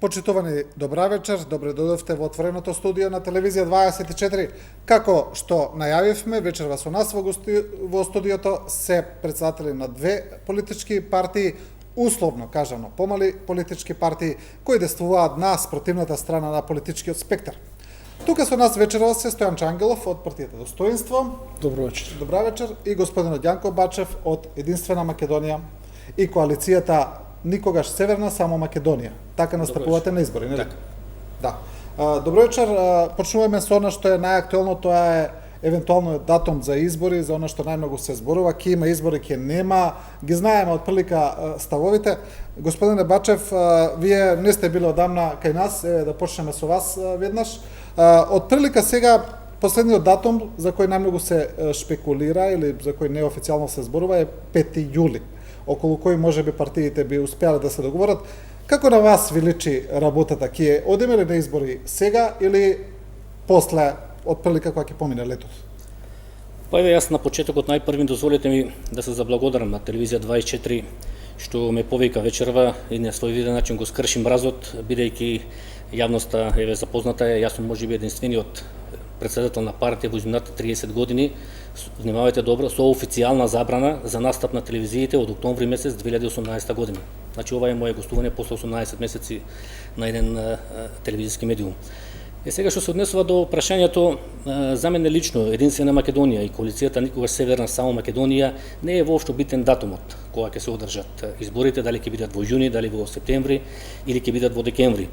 Почитувани, добра вечер, добре дојдовте во отвореното студио на Телевизија 24. Како што најавивме, вечерва со нас во студиото се претседатели на две политички партии, условно кажано помали политички партии, кои действуваат на спротивната страна на политичкиот спектар. Тука со нас вечерва се Стојан Ангелов од партијата Достоинство. Добро вечер. Добра вечер. И господинот Јанко Бачев од Единствена Македонија и коалицијата Никогаш Северна, само Македонија. Така настапувате на избори, нели? Да. Добро вечер. Почнуваме со она што е најактуелно, тоа е евентуално датум за избори, за она што најмногу се зборува, ке има избори, ке нема. Ги знаеме од прилика ставовите. Господине Бачев, вие не сте били одамна кај нас, да почнеме со вас веднаш. Од прилика сега последниот датум за кој најмногу се шпекулира или за кој неофицијално се зборува е 5 јули, околу кој можеби партиите би успеале да се договорат. Како на вас ви личи работата? Ке одиме ли на избори сега или после, од прилика кога ќе помине летот? Па еве, јас на почетокот најпрви дозволете ми да се заблагодарам на Телевизија 24 што ме повика вечерва и на свој виден начин го скрши мразот, бидејќи јавноста еве запозната е, јас сум можеби единствениот председател на партија во изминатите 30 години, внимавајте добро, со официјална забрана за настап на телевизиите од октомври месец 2018 година. Значи ова е моје гостување после 18 месеци на еден телевизиски медиум. Сега што се однесува до прашањето, за мене лично Единствена Македонија и коалицијата Никогаш Северна, само Македонија не е воопшто битен датумот кога ќе се одржат изборите, дали ќе бидат во јуни, дали во септември или ќе бидат во декември.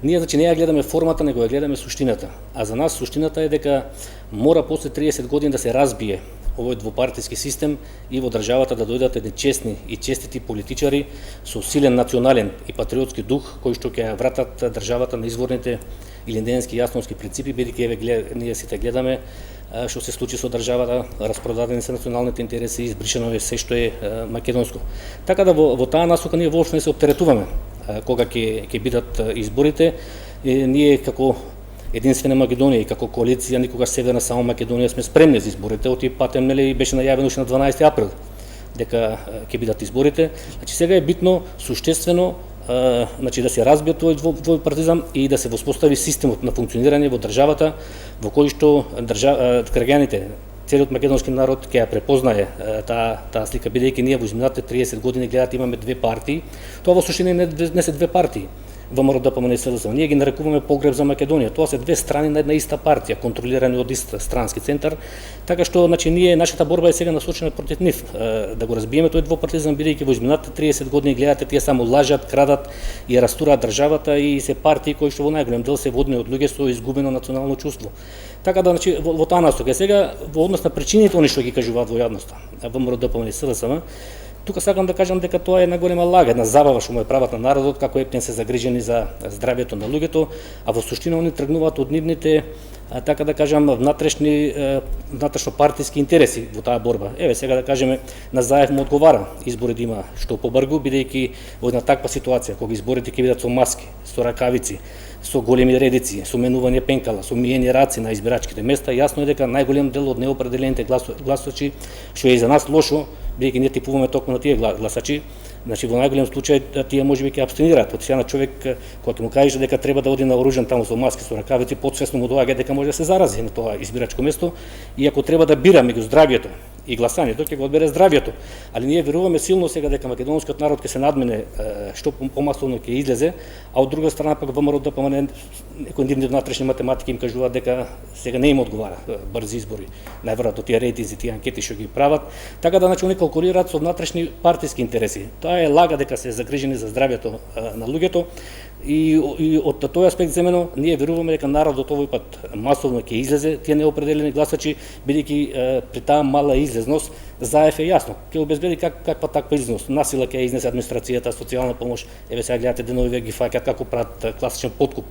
Ние значи не ја гледаме формата, него ја гледаме суштината. А за нас суштината е дека мора после 30 години да се разбие овој двопартиски систем и во државата да дојдат едни честни и честити политичари со силен национален и патриотски дух кои што ќе ја вратат државата на изворните илинденски јасновски принципи, бидејќи еве ние сите гледаме што се случи со државата, распродадени се националните интереси, избришено е се што е македонско. Така да во таа насока ние воопшто не се оптеретуваме кога ќе бидат изборите. Ние како Единствена Македонија и како коалиција Никогаш Северна, само Македонија сме спремни за изборите. Оти патем нели беше најавено уште на 12 април дека ќе бидат изборите. Значи сега е битно, суштествено, значи да се разбие тој двопартизам и да се воспостави системот на функционирање во државата во кој што граѓаните, целиот македонски народ ќе ја препознае таа слика, бидејќи ние во изминатите 30 години гледате имаме две партии. Тоа во суштина не се две партии. ВМРО ДПМНЕ СДСМ. Ние ги нарекуваме погреб за Македонија. Тоа се две страни на една иста партија, контролирани од ист странски центар. Така што значи ние нашата борба е сега насочена против нив, да го разбиеме тој двопартизам, бидејќи во изминатите 30 години гледате тие само лажат, крадат и растураат државата и се партии кои што во најголем дел се водени од луѓе со изгубено национално чувство. Така да значи во таа насока сега во однос на причините они што ги кажуваат во јавноста, ВМРО ДПМНЕ СДСМ, тука сакам да кажам дека тоа е една голема лага, една забава што му е прават на народот, како ептен се загрижени за здравјето на луѓето, а во суштина они тргнуваат од нивните, така да кажам, внатрешно партиски интереси во таа борба. Еве сега да кажеме, на Заев му одговара избори да има што побргу, бидејќи во една таква ситуација кога изборите ќе бидат со маски, со ракавици, со големи редици, со менување пенкала, со миени раци на избирачките места, јасно е дека најголем дел од неопределените гласачи, што е и за нас лошо, бидејќи ние типуваме токму на тие гласачи, значи во најголем случај тие можеби ќе абстинираат. Од сега на човек кога ќе му кажеш дека треба да оди на оружен таму со маски, со ракавици, потсвесно му доаѓа дека може да се зарази на тоа избирачко место и ако треба да бира меѓу здравјето и гласањето, ќе го одбере здравјето. Али ние веруваме силно сега дека македонскиот народ ќе се надмене што помасовно ќе излезе, а од друга страна пак ВМРО ДПМНЕ некои нивни внатрешни математики им кажуваат дека сега не им одговара брзи избори. Најверојатно тие рейтинзи, тие анкети што ги прават, така да значи они калкулираат со внатрешни партиски интереси. Тоа е лага дека се загрижени за здравјето на луѓето и од тој аспект земено ние веруваме дека народот овој пат масовно ќе излезе тие неопределени гласачи, бидејќи при таа мала излезност Заев е јасно, ќе обезбеди каква таква излезност. Насила ќе изнесе администрацијата, социјална помош. Еве сега гледате денови ги фаќаат како прават класичен подкуп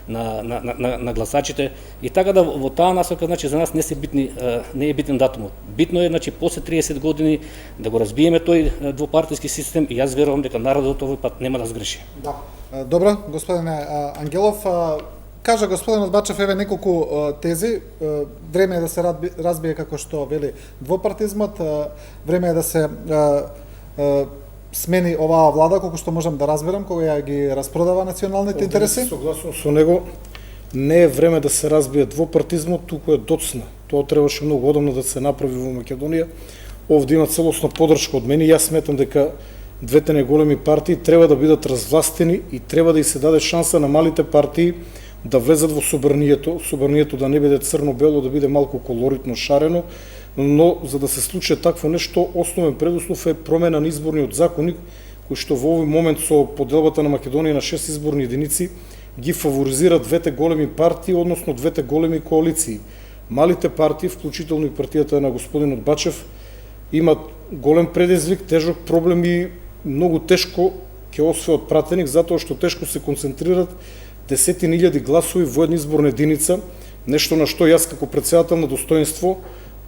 на гласачите и така да во таа насока значи за нас не е битен датумот. Битно е значи после 30 години да го разбиеме тој двопартиски систем и јас верувам дека народот овој пат нема да сгреши. Да. Добро, господине Ангелов, кажа господинот Бачев еве неколку тези. Време е да се разбие како што вели двопартизмот, време е да се смени оваа влада, колку што можам да разберам, кога ја ги распродава националните интереси? Согласно со него, не е време да се разбие двопартизмот, туку е доцна. Тоа требаше многу одамна да се направи во Македонија. Овде има целосна подршка од мене. Јас сметам дека двете најголеми партии треба да бидат развластени и треба да и се даде шанса на малите партии да влезат во собранието да не биде црно-бело, да биде малку колоритно шарено, но за да се случи такво нешто, основен предуслов е промена на изборниот законник, кој што во овој момент со поделбата на Македонија на 6 изборни единици ги фаворизира двете големи партии, односно двете големи коалиции. Малите партии, вклучително и партијата на господинот Бачев, имат голем предизвик, тежок проблем и многу тешко ќе освојат пратеник, затоа што тешко се концентрират десетини илјади гласови во една изборна единица, нешто на што јас како председател на Достоинство,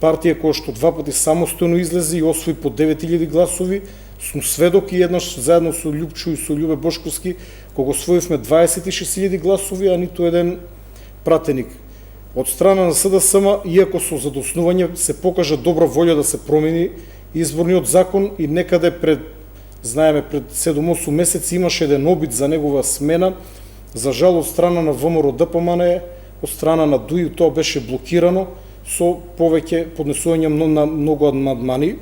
партија која што два пати самостојно излезе и освои по 9000 гласови, сум сведок и еднаш заедно со Љупчо и со Љубе Бошковски, кога освоивме 26.000 гласови, а ниту еден пратеник. Од страна на СДСМ, иако со задоснување се покажа добра волја да се промени изборниот закон и некаде пред 7-8 месеци имаше еден обид за негова смена, за жал од страна на ВМРО ДПМН, од страна на ДУИ, тоа беше блокирано со повеќе поднесување на многу амандмани.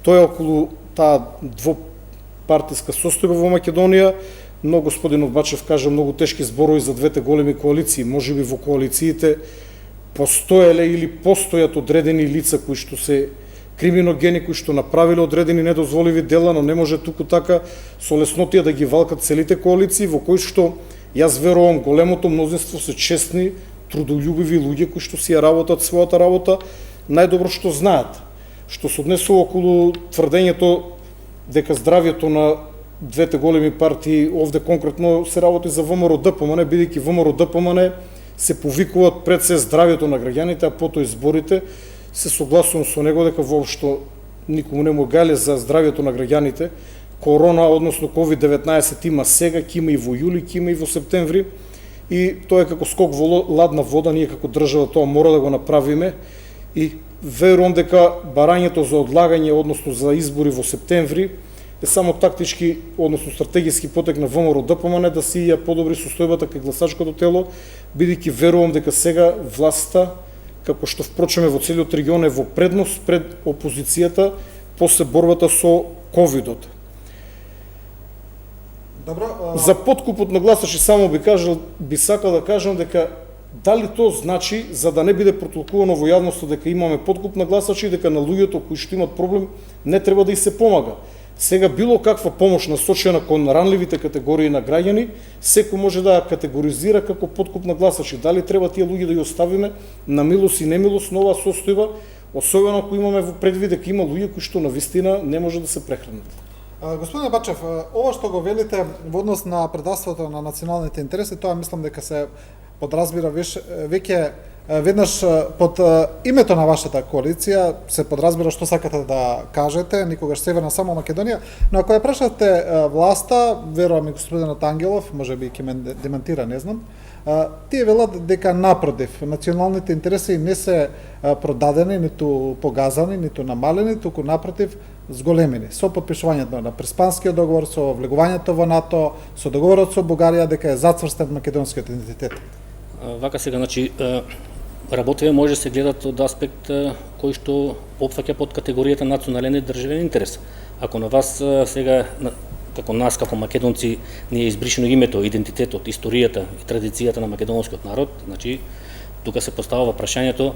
Тоа е околу таа двопартиска состојба во Македонија, но господинот Бачев кажа многу тешки зборови за двете големи коалиции. Можеби во коалициите постоеле или постојат одредени лица кои што се криминогени, кои што направиле одредени недозволиви дела, но не може туку така со леснотија да ги валкат целите коалиции, во кои што јас верувам големото мнозинство се честни, трудолюбиви луѓе кои што си ја работат својата работа најдобро што знаат. Што се однесува околу тврдењето дека здравјето на двете големи партии, овде конкретно се работи за ВМРО ДПМН, бидејќи ВМРО ДПМН се повикуваат пред се здравјето на граѓаните, а потоа изборите, се согласувам со него дека воопшто никому не му гале за здравјето на граѓаните. Корона, односно COVID-19 има сега, ќе има и во јули, ќе има и во септември, и тоа е како скок во ладна вода, ние како држава тоа мора да го направиме и верувам дека барањето за одлагање, односно за избори во септември, е само тактички, односно стратегиски потек на ВМРО ДПМН да си ја подобри состојбата кај гласачкото тело, бидејќи верувам дека сега власта, како што впрочем во целиот регион е во предност пред опозицијата после борбата со ковидот. Добро, За подкупот на гласачи само би сакал да кажам дека дали тоа значи, за да не биде протолкувано во јавноста дека имаме подкуп на гласачи, дека на луѓето кои што имат проблем не треба да и се помага. Сега било каква помош насочена кон ранливите категории на граѓани, секој може да ја категоризира како подкуп на гласачи. Дали треба тие луѓе да ги оставиме на милост и немилост на оваа состојба, особено ако имаме во предвид дека има луѓе кои што навистина не може да се прехранат. Господине Бачев, ова што го велите во однос на предавството на националните интереси, тоа мислам дека се подразбира веќе веднаш под името на вашата коалиција се подразбира што сакате да кажете, никогаш Северна само Македонија, но ако ја прашате власта, верувам и господинот Ангелов, можеби ќе ме демантира, не знам, тие велат дека напротив, националните интереси не се продадени, ниту погазани, ниту намалени, туку напротив зголемени. Со подпишувањето на Преспанскиот договор, со влегувањето во НАТО, со договорот со Бугарија дека е зацврстен македонскиот идентитет. Вака сега, значи, работеве може да се гледат од аспект кој што опфаќа под категоријата национален и државен интерес. Ако на вас сега, како нас, како македонци, ни е избришено името, идентитетот, историјата и традицијата на македонскиот народ, значи, тука се поставува прашањето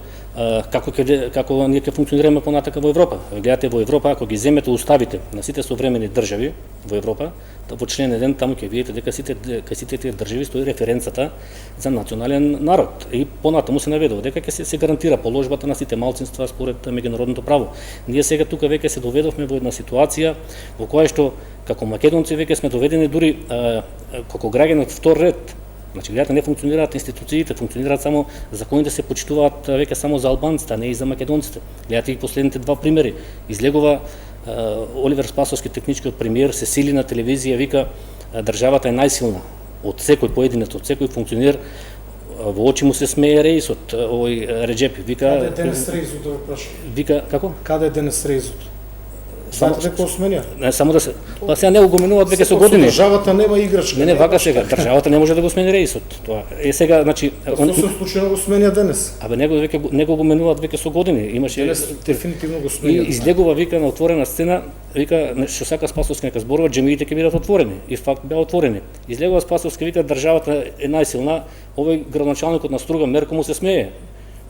како ние ќе функционираме понатака во Европа. Гледате во Европа, ако ги земете уставите на сите современи држави во Европа, во член 1 таму ќе видите дека кај сите тие држави стои референцата за национален народ. И понатаму се наведува дека ќе се гарантира положбата на сите малцинства според меѓународното право. Ние сега тука веќе се доведовме во една ситуација во која што како македонци веќе сме доведени дури како граѓани од втор ред. Значи, гледате, не функционираат институциите, функционираат само законите, се почитуваат веќе само за албанците, а не и за македонците. Гледате и последните два примери. Излегува Оливер Спасовски, техничкиот премиер, се сили на телевизија, вика државата е најсилна од секој поединец, од секој функционер. Во очи му се смее Реисот, овој Реджепи, вика... Каде е Денес Реисот, да ве прашам? Вика, како? Каде е Денес Реисот? Знаете дека осменија? Не, само да се... Па сега не го менуваат веќе со години. Државата нема играчка. Не, вака сега, државата не може да го смени реисот. Тоа е сега, значи, Што се случи го сменија денес? абе него го менуваат веќе со години. Имаше Денес дефинитивно го и сменија. излегува вика на отворена сцена, вика што сака Спасовски нека зборува, џемиите ќе бидат отворени. И факт беа отворени. Излегува Спасовски, вика државата е најсилна, овој градоначалникот на Струга Мерко му се смее.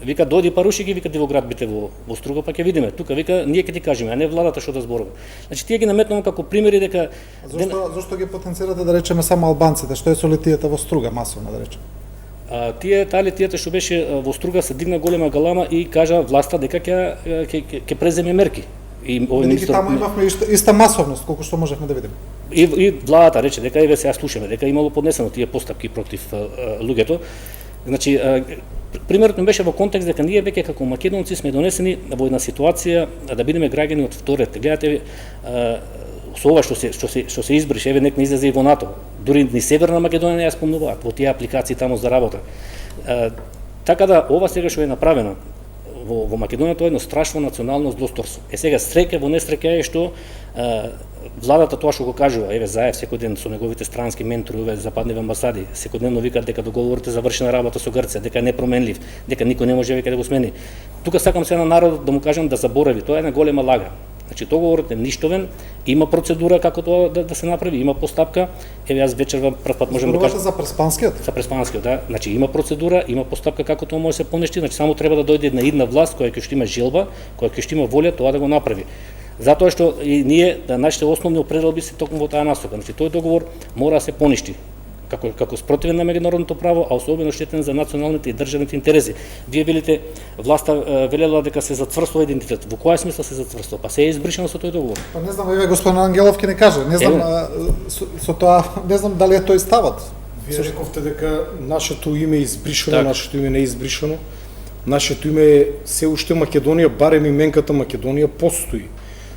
Вика дојди паруши ги, вика дивоградбите во Струга, па ќе видиме. Тука вика ние ќе ти кажеме, а не владата што да зборува. Значи тие ги наметнуваме како примери дека Зошто ги потенцирате да речеме само албанците? Што е со литијата во Струга масовно да речеме? таа литијата што беше во Струга се дигна голема галама и кажа власта дека ќе преземе мерки. И овој Бидејќи таму имавме иста масовност колку што можевме да видиме. И владата рече дека еве сега слушаме дека имало поднесено тие постапки против луѓето. Значи примерот ми беше во контекст дека ние веќе како македонци сме донесени во една ситуација да бидеме граѓани од втор ред. Гледате со ова што се избрише, еве нека не излезе и во НАТО. Дури ни Северна Македонија не ја спомнуваат во тие апликации таму за работа. Така да ова сега што е направено во Македонија тоа е едно страшно национално злосторство. Сега среќа во несреќа е што владата тоа што го кажува, еве Заев секој ден со неговите странски ментори, овие западни амбасади, секојдневно викаат дека договорот е завршена работа со Грција, дека е непроменлив, дека никој не може веќе да го смени. Тука сакам сега на народот да му кажам да заборави, тоа е една голема лага. Значи договорот е ништовен, има процедура како тоа да се направи, има постапка. Еве јас вечерва прв пат можам да кажам за преспанскиот. За преспанскиот, да. Значи има процедура, има постапка како тоа може да се понешти, значи само треба да дојде една власт која ќе има желба, која ќе има волја тоа да го направи. Затоа што и ние нашите основни определби се токму во таа насока. Значи тој договор мора да се поништи како спротивен на меѓународното право, а особено штетен за националните и државните интереси. Вие велите власта велела дека се зацврстува идентитет. Во која смисла се зацврстува? Па се е избришено со тој договор. Па не знам, еве господин Ангелов ќе не каже. Не знам со тоа, не знам дали е тој ставот. Вие рековте дека нашето име е избришено, так. Нашето име не е избришено. Нашето име е се уште Македонија, барем именката Македонија постои.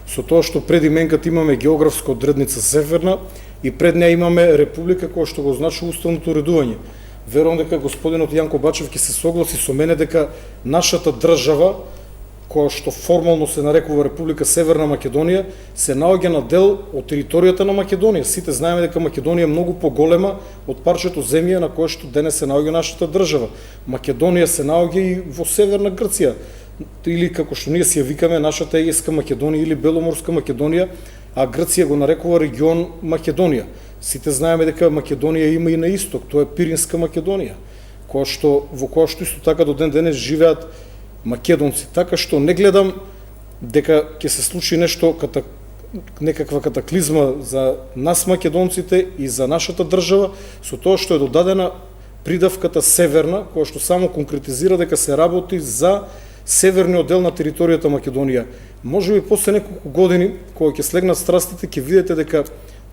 Со тоа што пред именката имаме географска одредница Северна и пред неја имаме република која што го значи уставното уредување. Верувам дека господинот Јанко Бачев ќе се согласи со мене дека нашата држава, која што формално се нарекува Република Северна Македонија, се наоѓа на дел од територијата на Македонија. Сите знаеме дека Македонија е многу поголема од парчето земја на кое што денес се наоѓа нашата држава. Македонија се наоѓа и во Северна Грција, или како што ние си ја викаме нашата Егејска Македонија или Беломорска Македонија, а Грција го нарекува регион Македонија. Сите знаеме дека Македонија има и на исток, тоа е Пиринска Македонија, во која што исто така до ден денес живеат македонци. Така што не гледам дека ќе се случи нешто некаква катаклизма за нас македонците и за нашата држава со тоа што е додадена придавката Северна, која што само конкретизира дека се работи за северниот дел на територијата Македонија. Може би после неколку години, кога ќе слегнат страстите, ќе видите дека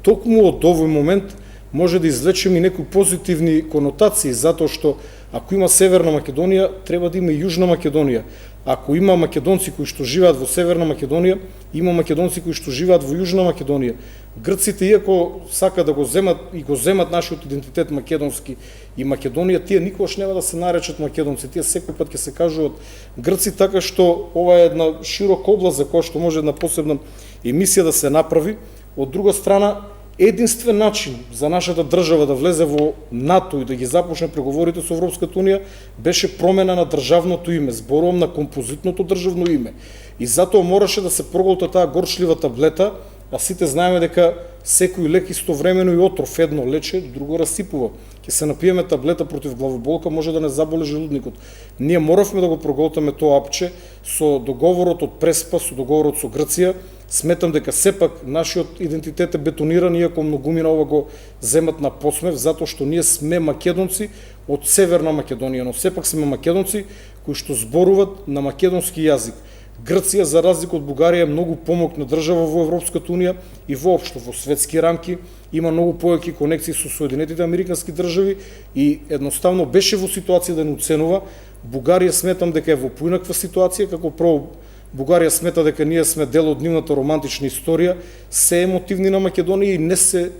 токму од овој момент може да извлечеме и некои позитивни конотации, затоа што ако има Северна Македонија, треба да има и Јужна Македонија. Ако има македонци кои што живеат во Северна Македонија, има македонци кои што живеат во Јужна Македонија. Грците, иако сака да го земат нашиот идентитет македонски и Македонија, тие никогаш нема да се наречат македонци, тие секој пат ќе се кажуваат грци, така што ова е една широка област за која што може една посебна емисија да се направи. Од друга страна, единствен начин за нашата држава да влезе во НАТО и да ги започне преговорите со Европската унија беше промена на државното име, зборувам на композитното државно име. И затоа мораше да се проголта таа горчлива таблета, а сите знаеме дека секој лек истовремено и отров, едно лече, друго расипува. Ќе се напиеме таблета против главоболка, може да не заболе желудникот. Ние моравме да го проголтаме тоа апче со договорот од Преспа, со договорот со Грција. Сметам дека сепак нашиот идентитет е бетониран, иако многумина ова го земат на посмев, затоа што ние сме македонци од Северна Македонија, но сепак сме македонци кои што зборуваат на македонски јазик. Грција, за разлика од Бугарија, е многу помокна држава во Европската унија и воопшто во светски рамки, има многу појаки конекции со Соединетите Американски држави и едноставно беше во ситуација да не уценува. Бугарија сметам дека е во поинаква ситуација, како прво Бугарија смета дека ние сме дел од нивната романтична историја, се емотивни на Македонија и не се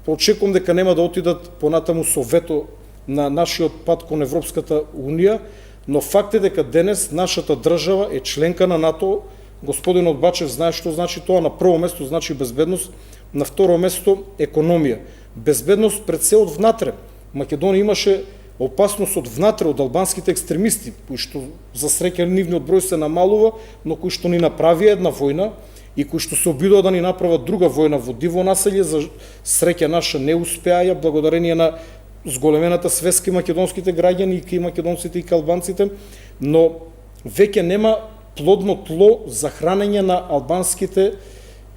очекувам дека нема да отидат понатаму со вето на нашиот пат кон Европската унија, но факт е дека денес нашата држава е членка на НАТО, Господинот Бачев знае што значи тоа. На прво место значи безбедност, на второ место економија. Безбедност пред се од внатре. Македонија имаше опасност од внатре, од албанските екстремисти, кои што за среќа нивниот број се намалува, но кои што ни направија една војна и кои што се обидува да ни направат друга војна во диво населје, за среќа наша не успеаја благодарение на зголемената свеска и македонските граѓани, и македонците и албанците, но веќе нема плодно тло за хранење на албанските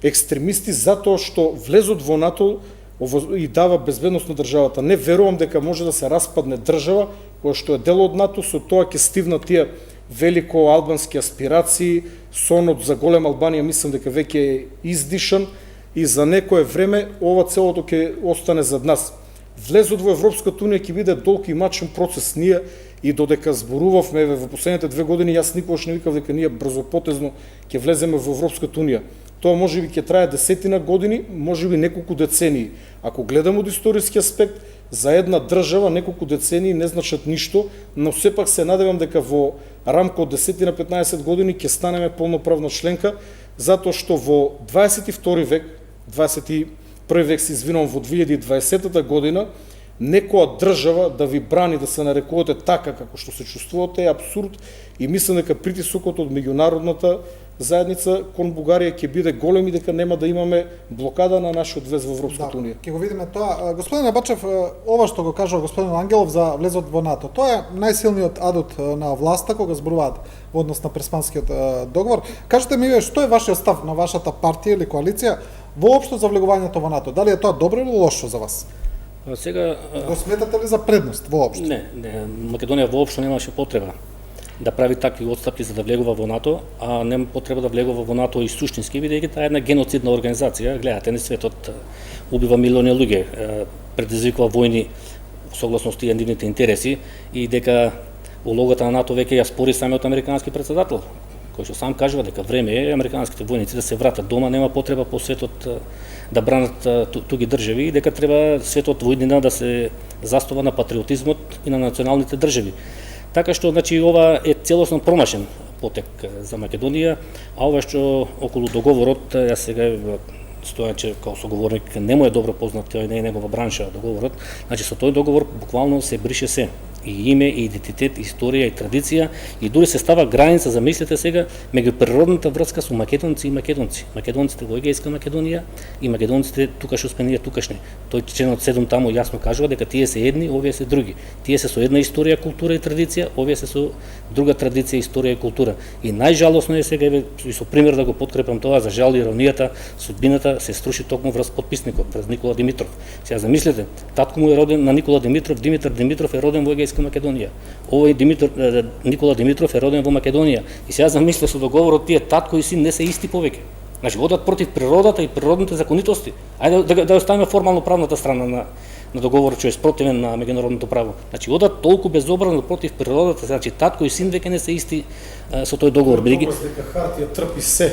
екстремисти затоа што влезот во НАТО и дава безбедност на државата. Не верувам дека може да се распадне држава која што е дел од НАТО, со тоа ќе стивнат тие велико албански аспирации, сонот за голема Албанија мислам дека веќе е издишан и за некое време ова целото ќе остане зад нас. Влезот во Европската унија ќе биде долг и мачен процес. Ние и додека зборувавме во последните 2 години, јас никогаш не викав дека ние брзопотезно ќе влеземе во Европската унија. Тоа можеби ќе трае десетина години, можеби неколку децении. Ако гледам од историски аспект, за една држава неколку децении не значат ништо, но сепак се надевам дека во рамка од 10-15 години ќе станеме полноправна членка, затоа што во 22 век, 21 век се извинувам, во 2020 година, некоја држава да ви брани да се нарекувате така како што се чувствувате е абсурд и мислам дека притисокот од меѓународната заедница кон Бугарија ќе биде голем и дека нема да имаме блокада на нашиот влез во Европската унија. Ќе го видиме тоа. Господине Бачев, ова што го кажа господин Ангелов за влезот во НАТО, тоа е најсилниот адут на власта кога зборуваат во однос на Преспанскиот договор. Кажете ми, што е вашиот став на вашата партија или коалиција воопшто за влегувањето во НАТО? Дали е тоа добро или лошо за вас? Сега го сметате ли за предност воопшто? Не, Македонија воопшто немаше потреба да прави такви отстапки за да влегува во НАТО, а нема потреба да влегува во НАТО и суштински, бидејќи таа е една геноцидна организација. Гледате, не светот убива милиони луѓе, предизвикува војни согласно тие нивните интереси и дека улогата на НАТО веќе ја спори самиот американски претседател, кој што сам кажува дека време е американските војници да се вратат дома, нема потреба по светот да бранат туги држави и дека треба светот во иднина да се застава на патриотизмот и на националните држави. Така што, значи, ова е целосно промашен потек за Македонија, а ова што околу договорот, јас сега Стојанче као соговорник не му е добро познат, тој не е негова бранша договорот, значи со тој договор буквално се брише се. И име, и идентитет, историја, и традиција, и дури се става граница, замислете сега, меѓу природната врска со македонци и македонци. Македонците во Егејска Македонија и македонците тука што сме ние тукашни. Тој членот 7 таму јасно кажува дека тие се едни, овие се други. Тие се со една историја, култура и традиција, овие се со друга традиција, историја и култура. И најжалосно е сега, и со пример да го подкрепам тоа, за жал иронијата, судбината се струши токму врз подписникот, врз Никола Димитров. Сега замислете, татко му е роден на Никола Димитров, Димитар Димитров е роден во Егејска Македонија. Овој Никола Димитров е роден во Македонија. И сега замислете со договорот тие татко и син не се исти повеќе. Значи одат против природата и природните законитости. Ајде да оставиме формално правната страна на договорот што е спротивен на меѓународното право. Значи одат толку безобразно против природата, значи татко и син веќе не се исти со тој договор. Бидејќи дека хартија трпи се.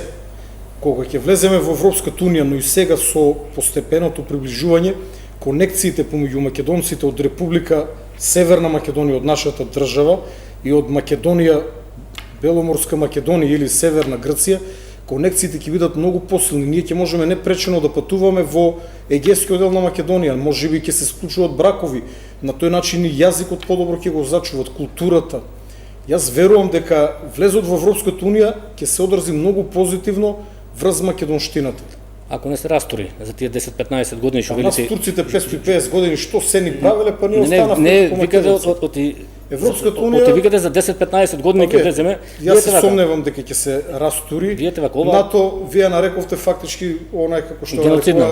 Кога ќе влеземе во Европската унија, но и сега со постепеното приближување, конекциите помеѓу македонците од Република Северна Македонија, од нашата држава, и од Македонија, Беломорска Македонија или Северна Грција, конекциите ќе бидат многу посилни. Ние ќе можеме непречено да патуваме во егејскиот дел на Македонија, можеби ќе се склучуваат бракови, на тој начин и јазикот подобро ќе го зачуват, културата. Јас верувам дека влезот во Европската унија ќе се одрази многу позитивно врз македонштината. Ако не се растори за тие 10-15 години што велите... Нас турците 550 години што се ни правеле, па ние останавме не, викате од Европската унија... Од викате за 10-15 години ќе влеземе... Јас се сомневам дека ќе се растори. Видете вака, ова... НАТО, вие нарековте фактички онај како што нарекува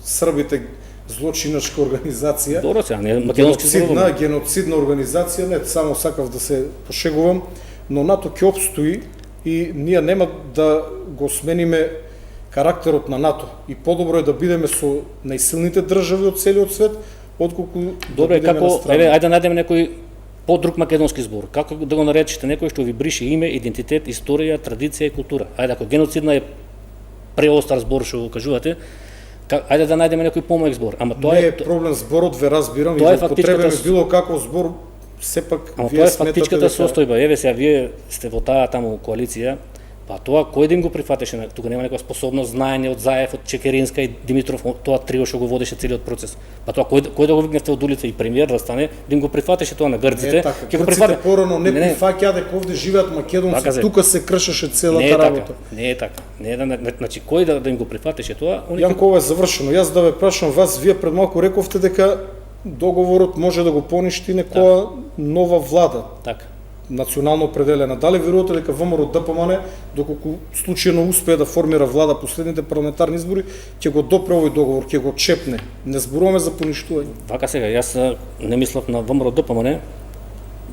србите злочиначка организација. Добро се, не македонски зборуваме. Геноцидна организација, не само сакав да се пошегувам, но НАТО ќе опстои и ние нема да го смениме карактерот на НАТО и подобро е да бидеме со најсилните држави од целиот свет, отколку да бидеме на страна. Еве, ајде да најдеме некој подруг македонски збор. Како да го наречете некој што ви брише име, идентитет, историја, традиција и култура? Ајде, ако геноцидна е преостар збор што го кажувате, ајде да најдеме некој помек збор. Ама тоа не е проблем зборот, ве разбирам, и да употребиме било каков збор, сепак ама вие тоа е сметате фактичката состојба. Еве сега вие сте во таа таму коалиција, Па тоа кој да им го прифатеше? Тука нема некоја способност, знаење од Заев, од Чекеринска и Димитров, тоа трио што го водеше целиот процес. Па тоа кој да го викневте од улица и премиер да стане, да им го прифатеше тоа на грците? Ќе го прифате порано не прифаќа дека овде живеат македонци, тука се кршеше целата работа. Не е така. Не е така. Значи кој да им го прифатеше тоа? Јанко, ова е завршено. Јас да ве прашам вас, вие пред малку рековте дека договорот може да го поништи некоја нова влада. Така. Национално определена. Дали верувате дека ВМРО ДПМН, доколку случајно успее да формира влада последните парламентарни избори, ќе го допре овој договор, ќе го чепне? Не зборуваме за поништување. Вака сега, јас не мислев на ВМРО ДПМН,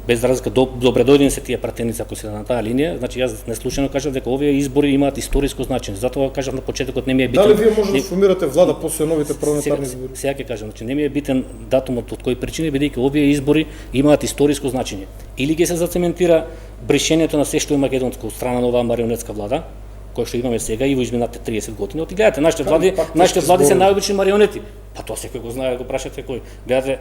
без разлика добре дојдени се тие пратеници ако се на таа линија, значи јас не случајно кажав дека овие избори имаат историско значење. Затоа кажав на почетокот не ми е битен. Дали вие може да формирате влада после новите парламентарни избори? Сега ќе кажам, значи не ми е битен датумот од кој причини, бидејќи овие избори имаат историско значење. Или ќе се зацементира брешењето на се што е македонско од страна на оваа марионетска влада, кој што имаме сега и во изминатите 30 години. Оти гледате, нашите влади се најобични марионети. Па тоа секој го знае, го прашате кој. Гледате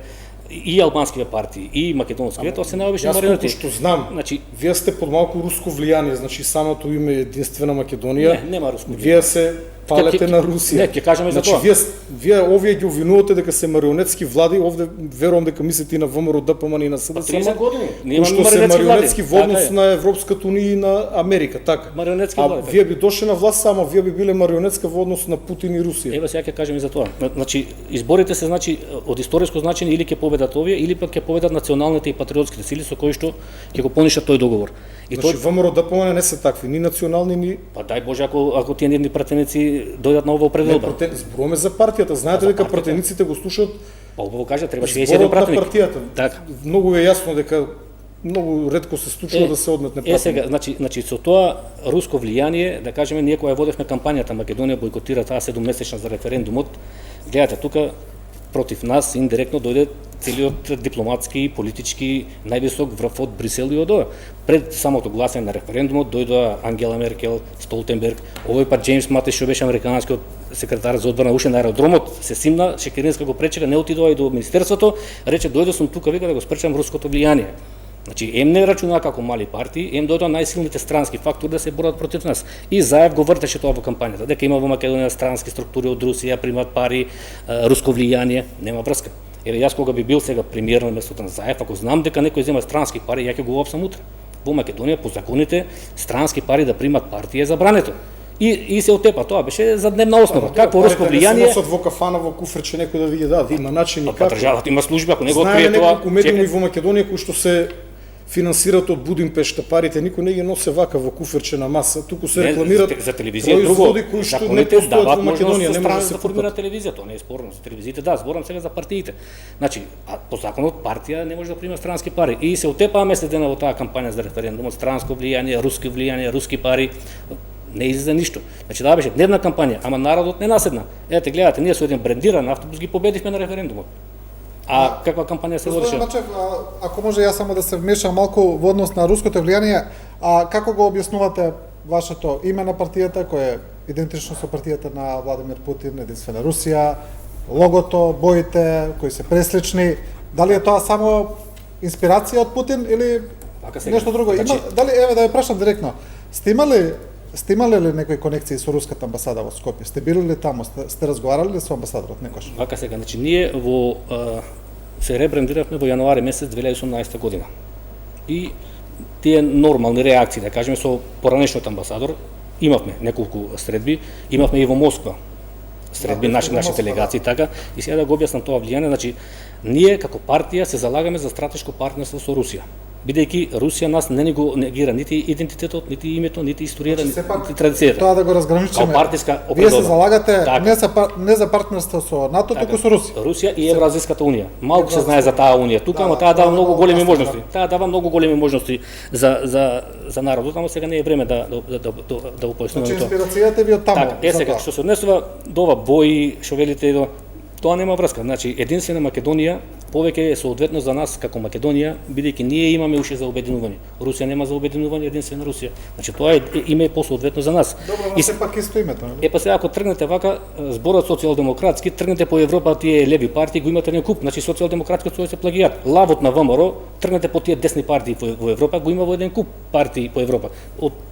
и албанските партии, и македонските, тоа се најобични марионети. Јас што знам, значи вие сте под малку руско влијание, значи самото име Единствена Македонија. Не, нема руско влијание. Вие се палете на Русија. Не, ќе кажеме за тоа. Вие овие ги обвинувате дека се марионетски влади, овде верувам дека мислите и на ВМРО ДПМН и на СДСМ. 30 години. Ние што се марионетски во однос на Европската унија и на Америка, така. Марионетски влади. А вие би дошли на власт само, вие би биле марионетска во однос на Путин и Русија. Ева сега ќе кажеме за тоа. Значи изборите се значи од историско значење или ќе победат овие или пак ќе победат националните и патриотските сили со кои што ќе го поништат тој договор. И значи ВМРО ДПМН не се такви, ни национални ни. Па дај Боже ако тие нивни пратеници дојдат на ова определба. Зборуваме за партијата. Знаете дека пратениците го слушаат. Па убаво кажа, треба 61 пратеник. Партијата. Така. Многу е јасно дека многу ретко се случува да се одметне пратеник. Сега, значи со тоа руско влијание, да кажеме, ние кога водевме кампањата Македонија бойкотира таа 7-месечна за референдумот, гледате тука против нас индиректно дојде целиот дипломатски и политички највисок врв од Брисел и од ова. Пред самото гласење на референдумот дојдоа Ангела Меркел, Столтенберг, овој пат Джеймс Матис што беше американскиот секретар за одбрана уште на аеродромот, се симна, Шекеринска го пречека, не отидоа и до министерството, рече дојде сум тука вика да го спречам руското влијание. Значи, ем не рачуна како мали партии, ем дојдоа најсилните странски фактори да се борат против нас. И Заев го вртеше тоа во кампањата, дека има во Македонија странски структури од Русија, примат пари, руско влијание, нема врска. Еле јас кога би бил сега премиер на местото на Заев, ако знам дека некој зема странски пари, ја ќе го опсам утре. Во Македонија по законите странски пари да примат партија е забрането. И се отепа, тоа беше за дневна основа. Какво руско влијание? Не се носат во кафана во куфрче некој да ви ги даде, има начини како. Па државата има служби, ако не го открие тоа. Знаеме неколку медиуми во Македонија кои што се финансираат од Будимпешта парите, никој не ги носи вака во куферче на маса, туку се рекламираат за телевизија друго, кои што не постојат во Македонија, не може да се формира телевизија, тоа не е спорно. За телевизиите да, зборам сега за партиите. Значи, по законот партија не може да прима странски пари и се отепаа месец дена во таа кампања за референдумот, странско влијание, руски пари. Не излезе ништо. Значи да беше дневна кампања, ама народот не наседна. Ете гледате, ние со еден брендиран автобус ги победивме на референдумот. А каква кампања се водеше? Значи, ако може јас само да се вмешам малку во однос на руското влијание, како го објаснувате вашето име на партијата кој е идентично со партијата на Владимир Путин, Единствена Русија, логото, боите кои се преслични, дали е тоа само инспирација од Путин или нешто друго? Значи... дали еве да ве прашам директно, сте имале ли некои конекции со руската амбасада во Скопје? Сте били ли таму? Сте разговарали ли со амбасадорот некош? Вака сега, значи ние се ребрендиравме во јануари месец 2018 година. И тие нормални реакции, да кажеме, со поранешниот амбасадор, имавме неколку средби, имавме и во Москва средби, наши делегации, така, и сега да го објаснам тоа влијание, значи, ние како партија се залагаме за стратешко партнерство со Русија. Бидејќи Русија нас не го негира нити идентитетот, нити името, нити историјата, нити традицијата. Тоа да го разграничиме. Вие се залагате не за партнерство со НАТО, туку со Русија. Русија и Евразиската унија. Малку се знае за таа унија. Тука, ама таа дава многу големи можности. Таа дава многу големи можности за народот, ама сега не е време да го појаснуваме тоа. Значи инспирацијата ви од таму. Така, сега што се однесува до ова бои, што велите, тоа нема врска. Значи Единствена Македонија повеќе е соодветно за нас како Македонија, бидејќи ние имаме уште за обединување. Русија нема за обединување, единствено Русија. Значи тоа име посоодветно за нас. Добро, но сепак исто името, нели? Па сега ако тргнете вака, зборот социјалдемократски, тргнете по Европа тие леви партии, го имате еден куп. Значи социјалдемократскиот сојуз е плагијат. Лавот на ВМРО, тргнете по тие десни партии во Европа, го има во еден куп партии по Европа.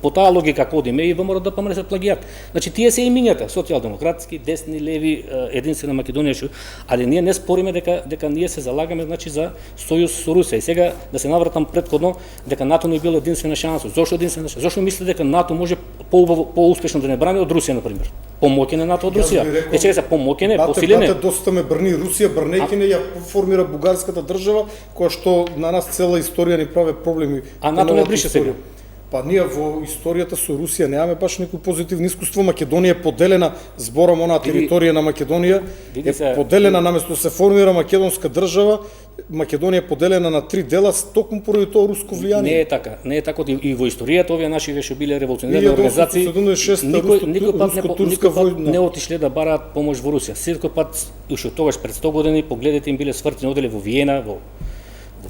По таа логика ако одиме и ВМРО да помре се плагијат. Значи тие се имињата, социјалдемократски, десни, леви, единствена Македонија, али ние не спориме дека ние се залагаме значи за сојуз со Русија. И сега да се навратам претходно дека НАТО не бил единствена шанса. Зошто единствена шанса? Зошто мислите дека НАТО може поуспешно да не брани од Русија на пример? Помоќене НАТО од Русија. Чека се помоќене, посилене. Бате доста ме брани Русија, брнејќи ја формира бугарската држава, која што на нас цела историја ни прави проблеми. А НАТО не брише сега. Па ние во историјата со Русија немаме баш некои позитивни искуство. Македонија е поделена, зборам онаа територија на Македонија е поделена наместо да се формира македонска држава. Македонија е поделена на 3 дела токму поради тоа руско влијание. Не е така, не е така и во историјата овие наши веше биле револуционерни организации. Никој пат не отишле да бараат помош во Русија. Секој пат уште тогаш пред 100 години погледите им биле свртени одели во Виена, во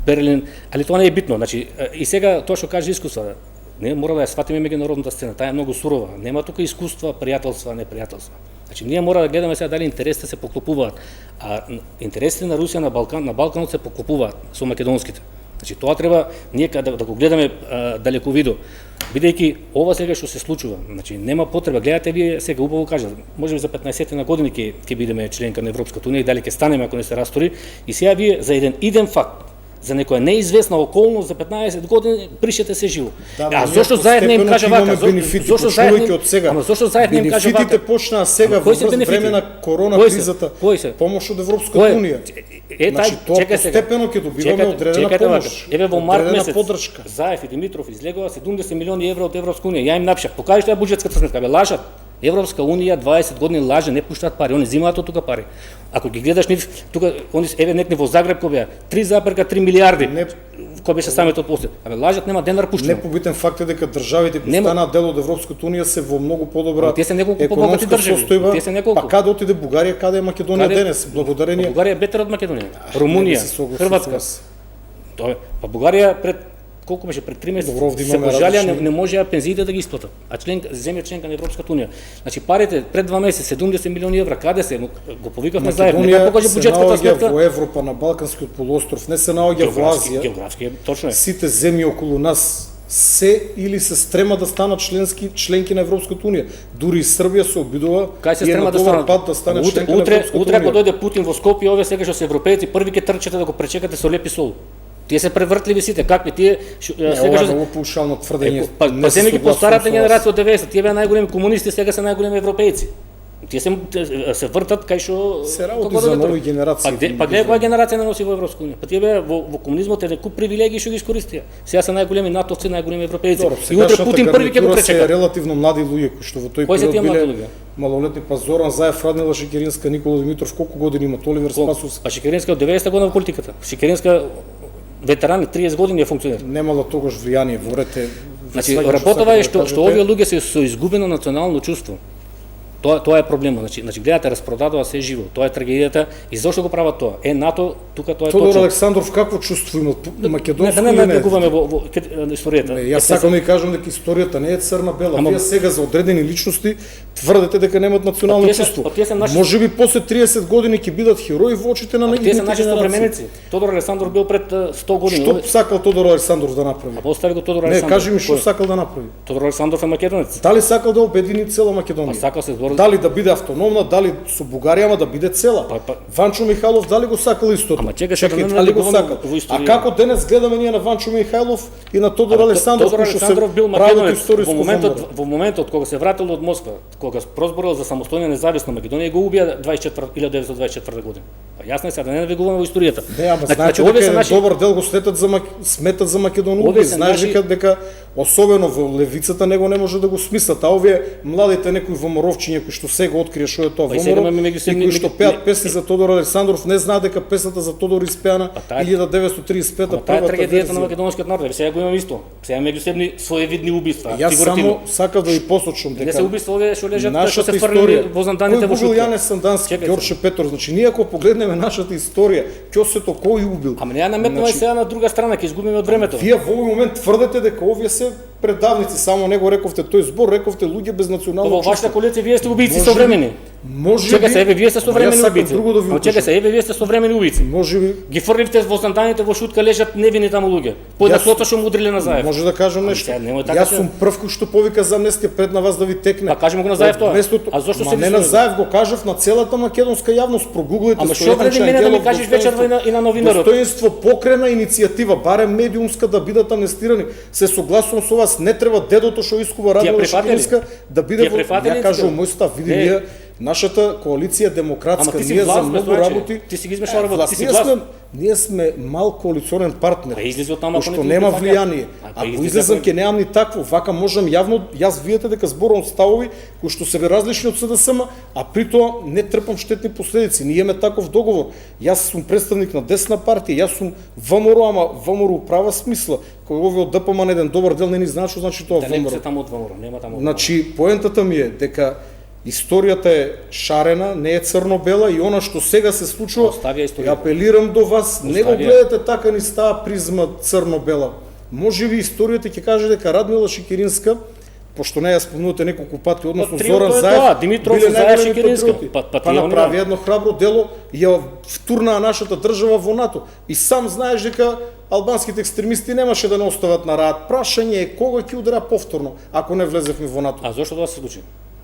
Берлин, али тоа не е битно. Значи и сега тоа што каже искуство, не мора да ја сватиме меѓународната сцена, таа е многу сурова. Нема тука искуства, пријателства, непријателства. Значи ние мора да гледаме сега дали интересите се поклопуваат, а интересите на Русија на Балканот се поклопуваат со македонските. Значи тоа треба ние да го гледаме далековидо. Бидејќи ова сега што се случува, значи нема потреба. Гледате вие сега убаво кажат, можеби за 15 на години ќе бидеме членка на Европската унија и дали ќе станеме ако не се растори. И сега вие за еден иден факт, за некоја неизвестна околност за 15 години бришете се живо. Да, зошто заедно им кажа вака? Зошто заедно од сега? Ама зошто заедно им кажа вака? Бенефитите почнаа сега во време на корона кризата. Помош од Европската унија. Значи тоа постепено ќе добиваме одредена помош. Еве во март месец поддршка. Заев и Димитров излегува 70 милиони евро од Европска унија. Ја им напишав, покажете ја буџетската сметка, бе лажат. Европска унија 20 години лаже, не пуштаат пари, они земаат од тука пари. Ако ги гледаш нив тука, они еве некни во Загреб кој беа 3,3 милиарди. Кој беше самиот после. Абе лажат, нема денар пуштено. Непобитен факт е дека државите кои станаат дел од Европската унија се во многу подобра економска состојба. Па каде отиде Бугарија, каде е Македонија денес? Благодарение. Бугарија е бетер од Македонија. Румунија, Хрватска. Тоа па Бугарија пред колку беше пред 3 месеци се пожалија, не можеа пензиите да ги исплатат. А земја членка на Европската унија. Значи парите пред 2 месеци 70 милиони евра каде се? Го повикавме заедно. Нека покаже буџетската сметка. Во Европа, на Балканскиот полуостров, не се наоѓа во Азија. Географски, точно е. Сите земји околу нас се или се стрема да станат членки на Европската унија. Дури и Србија се обидува и е на добар пат да стане членка на Европската унија. Утре ако дојде Путин во Скопје, овие сега што се европејци, први ќе трчате да го пречекате со лепи сол. Тие се превртливи сите, какви тие сега што многу паушално тврдење. Па земе ги по старата генерација од 90, тие беа најголеми комунисти, сега се најголеми европејци. Тие се вртат кај што се работи за нови генерации. Па гледај која генерација не носи во Европска унија. Па тие беа во комунизмот еден куп привилегии што ги искористија. Сега се најголеми натовци, најголеми европејци. И утре Путин први ќе го пречека. Се релативно млади луѓе кои што во тој период биле малолетни. Па Зоран Заев, Радмила Шекеринска, Никола Димитров, колку години имат? Оливер Спасовски. Па Шекеринска од 90-та година во политиката. Шекеринска ветерани 30 години функционира. Немала тогаш влијание во рете. Значи работава е што овие луѓе се со изгубено национално чувство. Тоа е проблемот. Значи гледате распродадува се живо. Тоа е трагедијата и зошто го прават тоа? НАТО тука тоа е точно. Тодор Александров какво чувство има македонско? Не навлегуваме во историјата. Јас сакам да ви кажам дека историјата не е црна-бела. Вие сега за одредени личности тврдите дека немаат национално чувство. Можеби после 30 години ќе бидат херои во очите на нивните генерации. Тие се наши современици. Тодор Александров бил пред 100 години. Што сакал Тодор Александров да направи? А постави го Тодор Александров. Не, кажи ми што сакал да направи. Тодор Александров е македонец. Дали сакал да обедини цела Македонија? Сакал се збор. Дали да биде автономна, дали со Бугарија, ама да биде цела. Ванчо Михайлов дали го сакал истото? Ама чекаш дали го сакал. А како денес гледаме ние на Ванчо Михайлов и на Тодор Александров, кој што се бил македонец во моментот кога се вратил од Москва, кога прозборил за самостојна независна Македонија, го убија 1924 година. Јасно е сега да не навигуваме во историјата. Не, ама знаете дека добар дел го сметат за Македонија. Знаеш дека особено во левицата него не може да го смислат, а овие младите некои воморовчиња кои што сега открија што е тоа воморов, и кои што пеат песни за Тодор Александров, не знаат дека песната за Тодор испеана 1935-та првата. Таа е трагедијата на македонскиот народ. Сега го имаме исто. Сега меѓусебни своевидни убиства. Јас само сакав да ви посочам дека не се убиства овие што лежат, што се фрлили во занданите во шутка. Јане Сандански, Ѓорче Петров, значи ние ако погледнеме погледнеме нашата историја, ќе сето кој убил. Ама не ја наметнува Значи, сега на друга страна, ќе изгубиме од времето. Вие во овој момент тврдете дека овие се предавници, само не го рековте тој збор, рековте луѓе без национално Во чувство. вашата коалиција вие сте убийци Може би- современи. Може Чека би- се, еве вие сте современи Ама јас убийци. сакам друго да ви Но чека укажам. се, еве вие сте современи убийци. Може би Ги фрливте во санданите во шутка лежат невини таму луѓе. Појде Јас- слото што му удриле на Заев. може да кажам нешто. сега немој така Јас се- сум прв кој што повика за амнестија пред на вас да ви текне. Па кажемо го на Заев тоа. Местото- А зошто Ма се не ви на слуга? Заев, го кажав на целата македонска јавност, прогуглајте. Ама што Стојан вреди мене да ми Ангелов, кажеш вечерва и на новинарот? Достоинство покрена иницијатива, барем медиумска, да бидат амнестирани. Се согласувам со вас, не треба дедото што искува Радмила прифатили? Шекеринска да биде Ти ја прифатили Ја кажувам иницијатива? мој став, види Не. ние нашата коалиција демократска, Ама ти си ние за власт, многу бе, работи. ти си ги измешал работа, ти си Ние власт. ние сме мал коалиционен партнер. Па излези од таму, ако кој не што ти нема прифаќаат. влијание. Па Ако излези излезам ако- ќе немам ни такво, вака можам јавно, јас видите дека зборувам ставови кои што се различни од СДСМ, а при тоа не трпам штетни последици. Ние имаме таков договор. Јас сум представник на десна партија, јас сум ВМРО, ама ВМРО права смисла. Кој овие од ДПМ на еден добар дел не ни знаат што значи тоа Да не се ВМРО. таму од ВМРО, нема таму. од ВМРО. Значи, поентата ми е дека историјата е шарена, не е црно-бела и она што сега се случува, Остави ја историјата. ја апелирам до вас, не го Остави ја. гледате така ни става призма црно-бела. Може би историјата ќе каже дека Радмила Шекеринска, пошто не ја спомнувате неколку пати, односно Па, триото Зоран е Заев, тоа, Димитров, биле Заев, најголеми Шекеринска. патриоти. Па Па тие направи оние. едно храбро дело и ја втурнаа нашата држава во НАТО. И сам знаеш дека албанските екстремисти немаше да не остават на раат. Прашање е кога ќе удара повторно, ако не влезевме во НАТО. А зошто тоа се случи?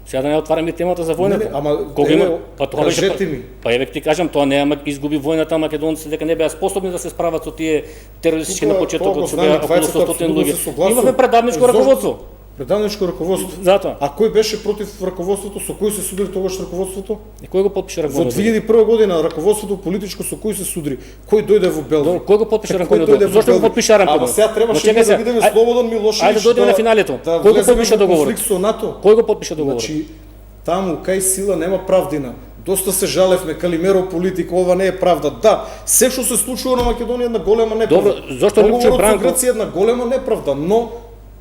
Сега да не отвараме темата за војната. Не, ама, Кога еве, има, па тоа беше кажете ми. Па еве ти кажам, тоа не е, ама изгуби војната македонците дека не беа способни да се справат со тие терористички Тука, на тоа почетокот го со знам, беа околу двајцата 100 апсолутно луѓе. се согласувам. Имавме предавничко Зошто? раководство. Предавничко раководство. Затоа. А кој беше против раководството? Со кој се судри тогаш раководството? И кој го подпише Во раководството? 2001 година раководството политичко со кој се судри? Кој дојде во Белгија? Кој го подпише Кој раководството? дојде во Зошто го Белгија? подпише рамката? Ама сега требаше Но чекај ние да сега, видиме ај- Слободан Милошевиќ. Ајде да дојдеме на финалето. Да Кој го влеземе подпише во договорот? конфликт со НАТО. Кој го подпише договорот? Значи, таму кај сила нема правдина. Доста се жалевме, Калимеро политика, ова не е правда. Да, се што се случува на Македонија е една голема неправда. Добро, зошто Лупчо Договорот со Бранко- Грција е една голема неправда, но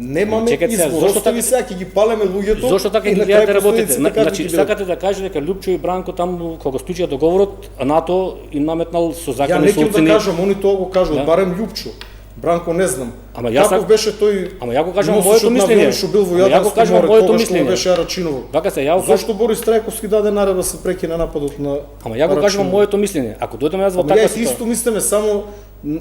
немаме Чекайте сега, избор. зошто Остави така- сега ќе ги палеме луѓето. Зошто така и ги на крај гледате работите? последиците како Значи, ќе бидат. сакате да кажете дека Лупчо и Бранко таму кога стучија договорот, а НАТО им наметнал со Ја закони не со ќе да уцени. кажам, они тоа го кажуваат, Да. барем Љупчо. Бранко не знам. Ама јас Каков сак- беше тој? Ама ја го кажувам носичот моето на мислење. авиони што бил во Ама ја го Јадранско кажувам море, моето тогаш кога мислење. беше Арачиново. Вака се, ја го Зошто Борис Трајковски даде наредба да се прекине нападот на Ама ја го кажувам Арачиново? моето мислење. Ако дојдам јас во Ама таква ја и ситуација. исто мислиме, само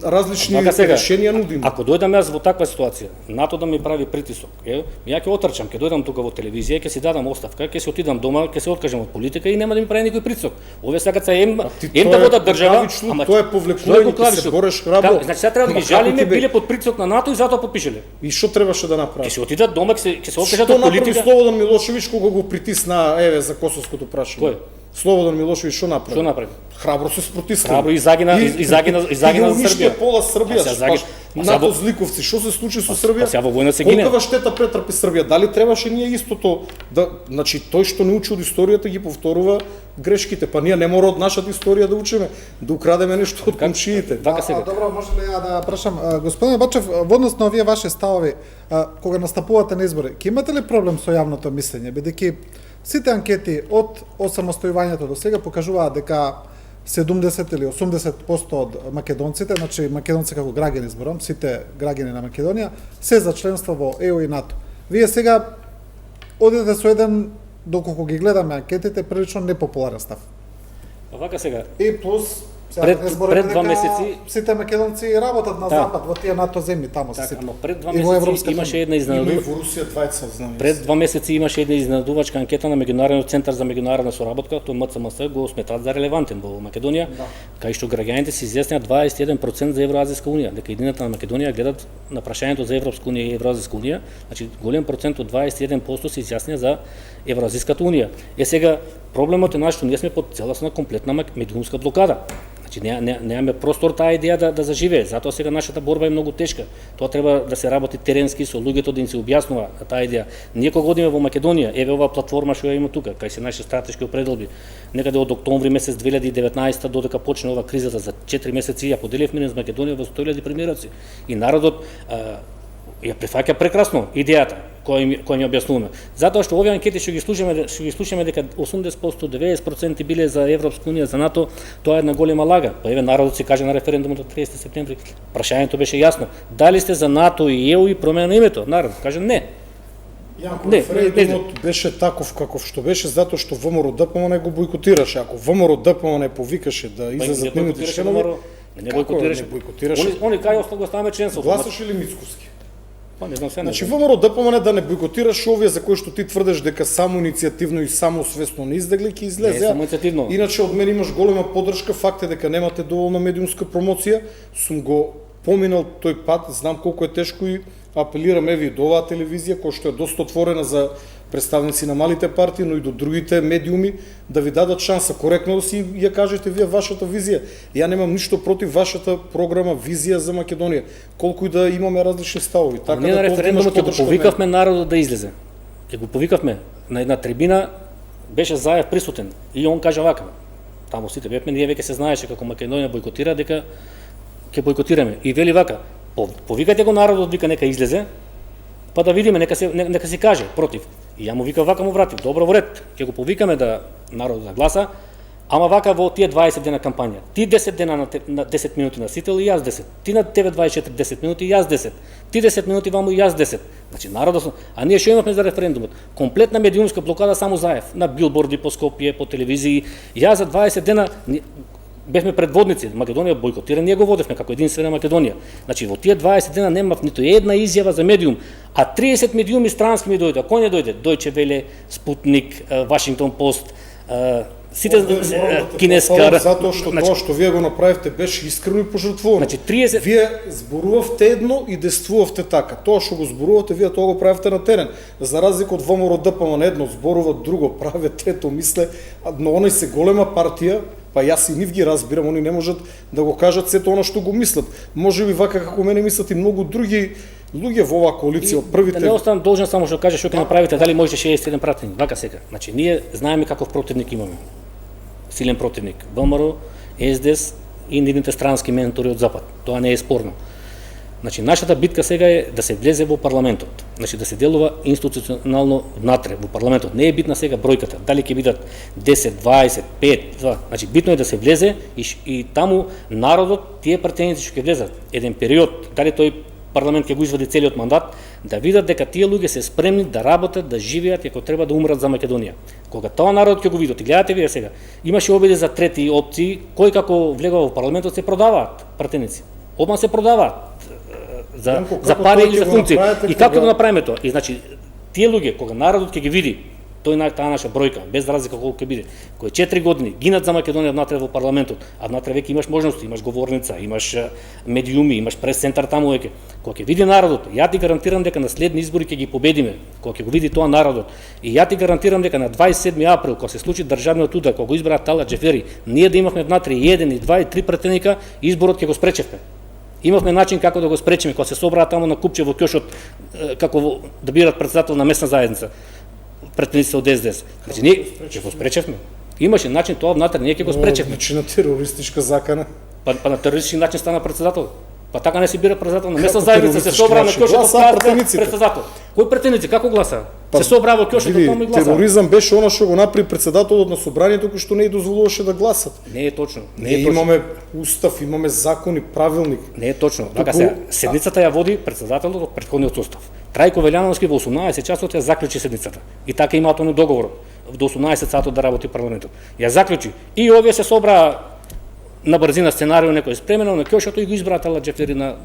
различни Вака сега, решенија нудиме. Ако дојдам јас во таква ситуација, НАТО да ми прави притисок, ја ќе отрчам, ќе дојдам тука во телевизија, ќе си дадам оставка, ќе се отидам дома, ќе се откажам од политика и нема да ми прави никој притисок. Овие сакат се ем да водат држава, ама тоа е повлекување, ќе се бореш храбро. Значи сега треба да ги Ама како жалиме, ќе бе- биле под притисок на НАТО и затоа подпишале. И што требаше да направи? Ќе се отидат дома, ќе се откажат Што од направи политика. Слободан Милошевиќ кога го притисна еве за косовското прашање? Кој? Слободан Милошевиќ што направи? Што направи? Храбро се спротивстави. Храбро и загина И за уништи Србија. пола Србија. А сега заги- а сега НАТО во- зликовци, што се случи со Србија? а сега во војна се гине. Колкава штета претрпи Србија? Дали требаше ние истото да, значи тој што не учи од историјата ги повторува грешките, па ние не мора од нашата историја да учиме, да украдеме нешто од комшиите. Вака сега. Добро, може ли ја да прашам, господине Бачев, во однос на овие ваши ставови, кога настапувате на избори, ќе имате ли проблем со јавното мислење, бидејќи сите анкети од осамостојувањето до сега покажуваат дека 70 или 80% од македонците, значи македонци како граѓани зборам, сите граѓани на Македонија, се за членство во ЕУ и НАТО. Вие сега одите со еден, доколку ги гледаме анкетите, прилично непопуларен став. Па вака сега. И плюс, сега Пред- не збориме пред два дека месеци- сите македонци работат на Да. запад, во тие НАТО земји таму се Така, сите. ама пред 2 И во месеци Европската имаше унија. една Има и изненадувања. во Русија двајца, знам. Пред 2 месеци имаше една изненадувачка анкета на Меѓународниот центар за меѓународна соработка, тоа МЦМС го сметаат за релевантен во Македонија, кај што граѓаните се изјаснија 21% за Евроазијска унија, дека едината на Македонија гледат на прашањето за Европска унија и Евроазијска унија, значи голем процент од 21% се изјаснија за Евроазијската унија. Сега проблемот е нашто ние сме под целосна комплетна медиумска блокада. Значи немаме простор таа идеја да заживее. Затоа сега нашата борба е многу тешка. Тоа треба да се работи теренски со луѓето да им се објаснува таа идеја. Ние кога одиме во Македонија, еве оваа платформа што ја има тука, кај се наши стратешки определби. Некаде од октомври месец 2019 додека почне ова кризата за 4 месеци ја поделивме низ Македонија во 100.000 примероци. И народот ја прифаќа прекрасно идејата која ми објаснуваме. Затоа што овие анкети што ги слушаме дека 80%, 90% биле за Европска унија, за НАТО, тоа е една голема лага. Па еве народот си каже на референдумот од 30 септември, прашањето беше јасно. Дали сте за НАТО и ЕУ и промена на името? Народот каже не. Јанко, референдумот беше таков каков што беше затоа што ВМРО ДПМН го бойкотираше. Ако ВМРО ДПМН повикаше да излезат нивните членови, не бойкотираше. Они кај го ставаме членство. Гласаше ли Мицкоски? Па не знам се. Значи ВМРО ДПМН да не бойкотираш овие за кои што ти тврдеш дека само иницијативно и само свесно не издегли ќе излезе. Не само иницијативно. Иначе од мене имаш голема поддршка, факт е дека немате доволна медиумска промоција. Сум го поминал тој пат, знам колку е тешко и апелирам еве до оваа телевизија која што е доста отворена за представници на малите партии, но и до другите медиуми да ви дадат шанса коректно да си ја кажете вие вашата визија. Ја немам ништо против вашата програма, визија за Македонија, колку и да имаме различни ставови. Така ние на референдумот ќе го повикавме народот да излезе. Ќе го повикавме на една трибина, беше Заев присутен и он кажа вака. Таму сите бевме, ние веќе се знаеше како Македонија бойкотира дека ќе бойкотираме. И вели вака, повикајте го народот, вика нека излезе, па да видиме, нека си каже против. И ја му вика вака му вратив, добро во ред, ќе го повикаме да народот да гласа, ама вака во тие 20 дена кампања. Ти 10 дена на 10 минути на сител и јас 10. Ти на тебе 24 10 минути и јас 10. Ти 10 минути ваму и јас 10. Значи народот, а ние што имавме за референдумот? Комплетна медиумска блокада само Заев, на билборди по Скопје, по телевизии. Јас за 20 дена бевме предводници, Македонија бойкотира, ние го водевме како единствена Македонија. Значи во тие 20 дена немав ниту една изјава за медиум, а 30 медиуми странски ми дојде. А кој не дојде? Дојче Веле, Спутник, Вашингтон Пост, сите кинеска. Затоа што тоа што вие го направивте беше искрено и пожртвувано. Значи 30 вие зборувавте едно и действувавте така. Тоа што го зборувате вие тоа го правите на терен. За разлика од ВМРО ДПМН едно зборуваат, друго прават, трето мисле, но оној се голема партија. Па јас и нив ги разбирам, они не можат да го кажат сето она што го мислат. Може би вака како мене мислат и многу други луѓе во оваа коалиција, првите. Да не останам должен само што кажа што ќе направите, дали можете 61 пратеник, вака сега. Значи ние знаеме каков противник имаме. Силен противник. ВМРО, СДС и нивните странски ментори од запад. Тоа не е спорно. Значи нашата битка сега е да се влезе во парламентот. Значи да се делува институционално внатре во парламентот. Не е битна сега бројката, дали ќе бидат 10, 20, 5, 2. Значи битно е да се влезе и таму народот, тие пратеници што ќе влезат еден период, дали тој парламент ќе го извади целиот мандат, да видат дека тие луѓе се спремни да работат, да живеат и ако треба да умрат за Македонија. Кога тоа народ ќе го видат, и гледате вие сега, имаше обиди за трети опции, кои како влегува во парламентот се продаваат пратеници. Одма се продаваат за пари или за функции. И како да направиме тоа? И значи тие луѓе кога народот ќе ги види таа наша бројка, без разлика колку ќе биде, кои 4 години гинат за Македонија внатре во парламентот, а внатре веќе имаш можности, имаш говорница, имаш медиуми, имаш прес-центар таму веќе. Кога ќе види народот, ја ти гарантирам дека на следни избори ќе ги победиме. Кога ќе го види тоа народот, и ја ти гарантирам дека на 27 април кога се случи државниот удар, кога го избра Тала Џефери, ние да имавме внатре 1 и 2 и 3 пратеника, изборот ќе го спречевме. Имавме начин како да го спречиме, кога се собраа таму на купче во ќошот, како да бират председател на местна заедница, пратеници од СДС. Значи ние ќе го спречевме. Имаше начин тоа внатре, ние ќе го спречевме. Значи на терористичка закана. Па на терористички начин стана председател. Па така не се бира председател на местна заедница, се собра на ќошот председател. Кој пратеници како гласа? Се собра во ќошот таму и гласа. Тероризам беше она што го направи председателот на собранието кој што не ја дозволуваше да гласат. Не е точно. Ние имаме устав, имаме закони, правилник. Не е точно. Така се седницата ја води председателот од претходниот состав. Трајко Велјановски во 18 часот ја заклучи седницата. И така имаат оној договор до 18 сатот да работи парламентот. Ја заклучи. И овие се собра на брзина сценарио некој спремено на ќошото и го избраа Тала Џефери на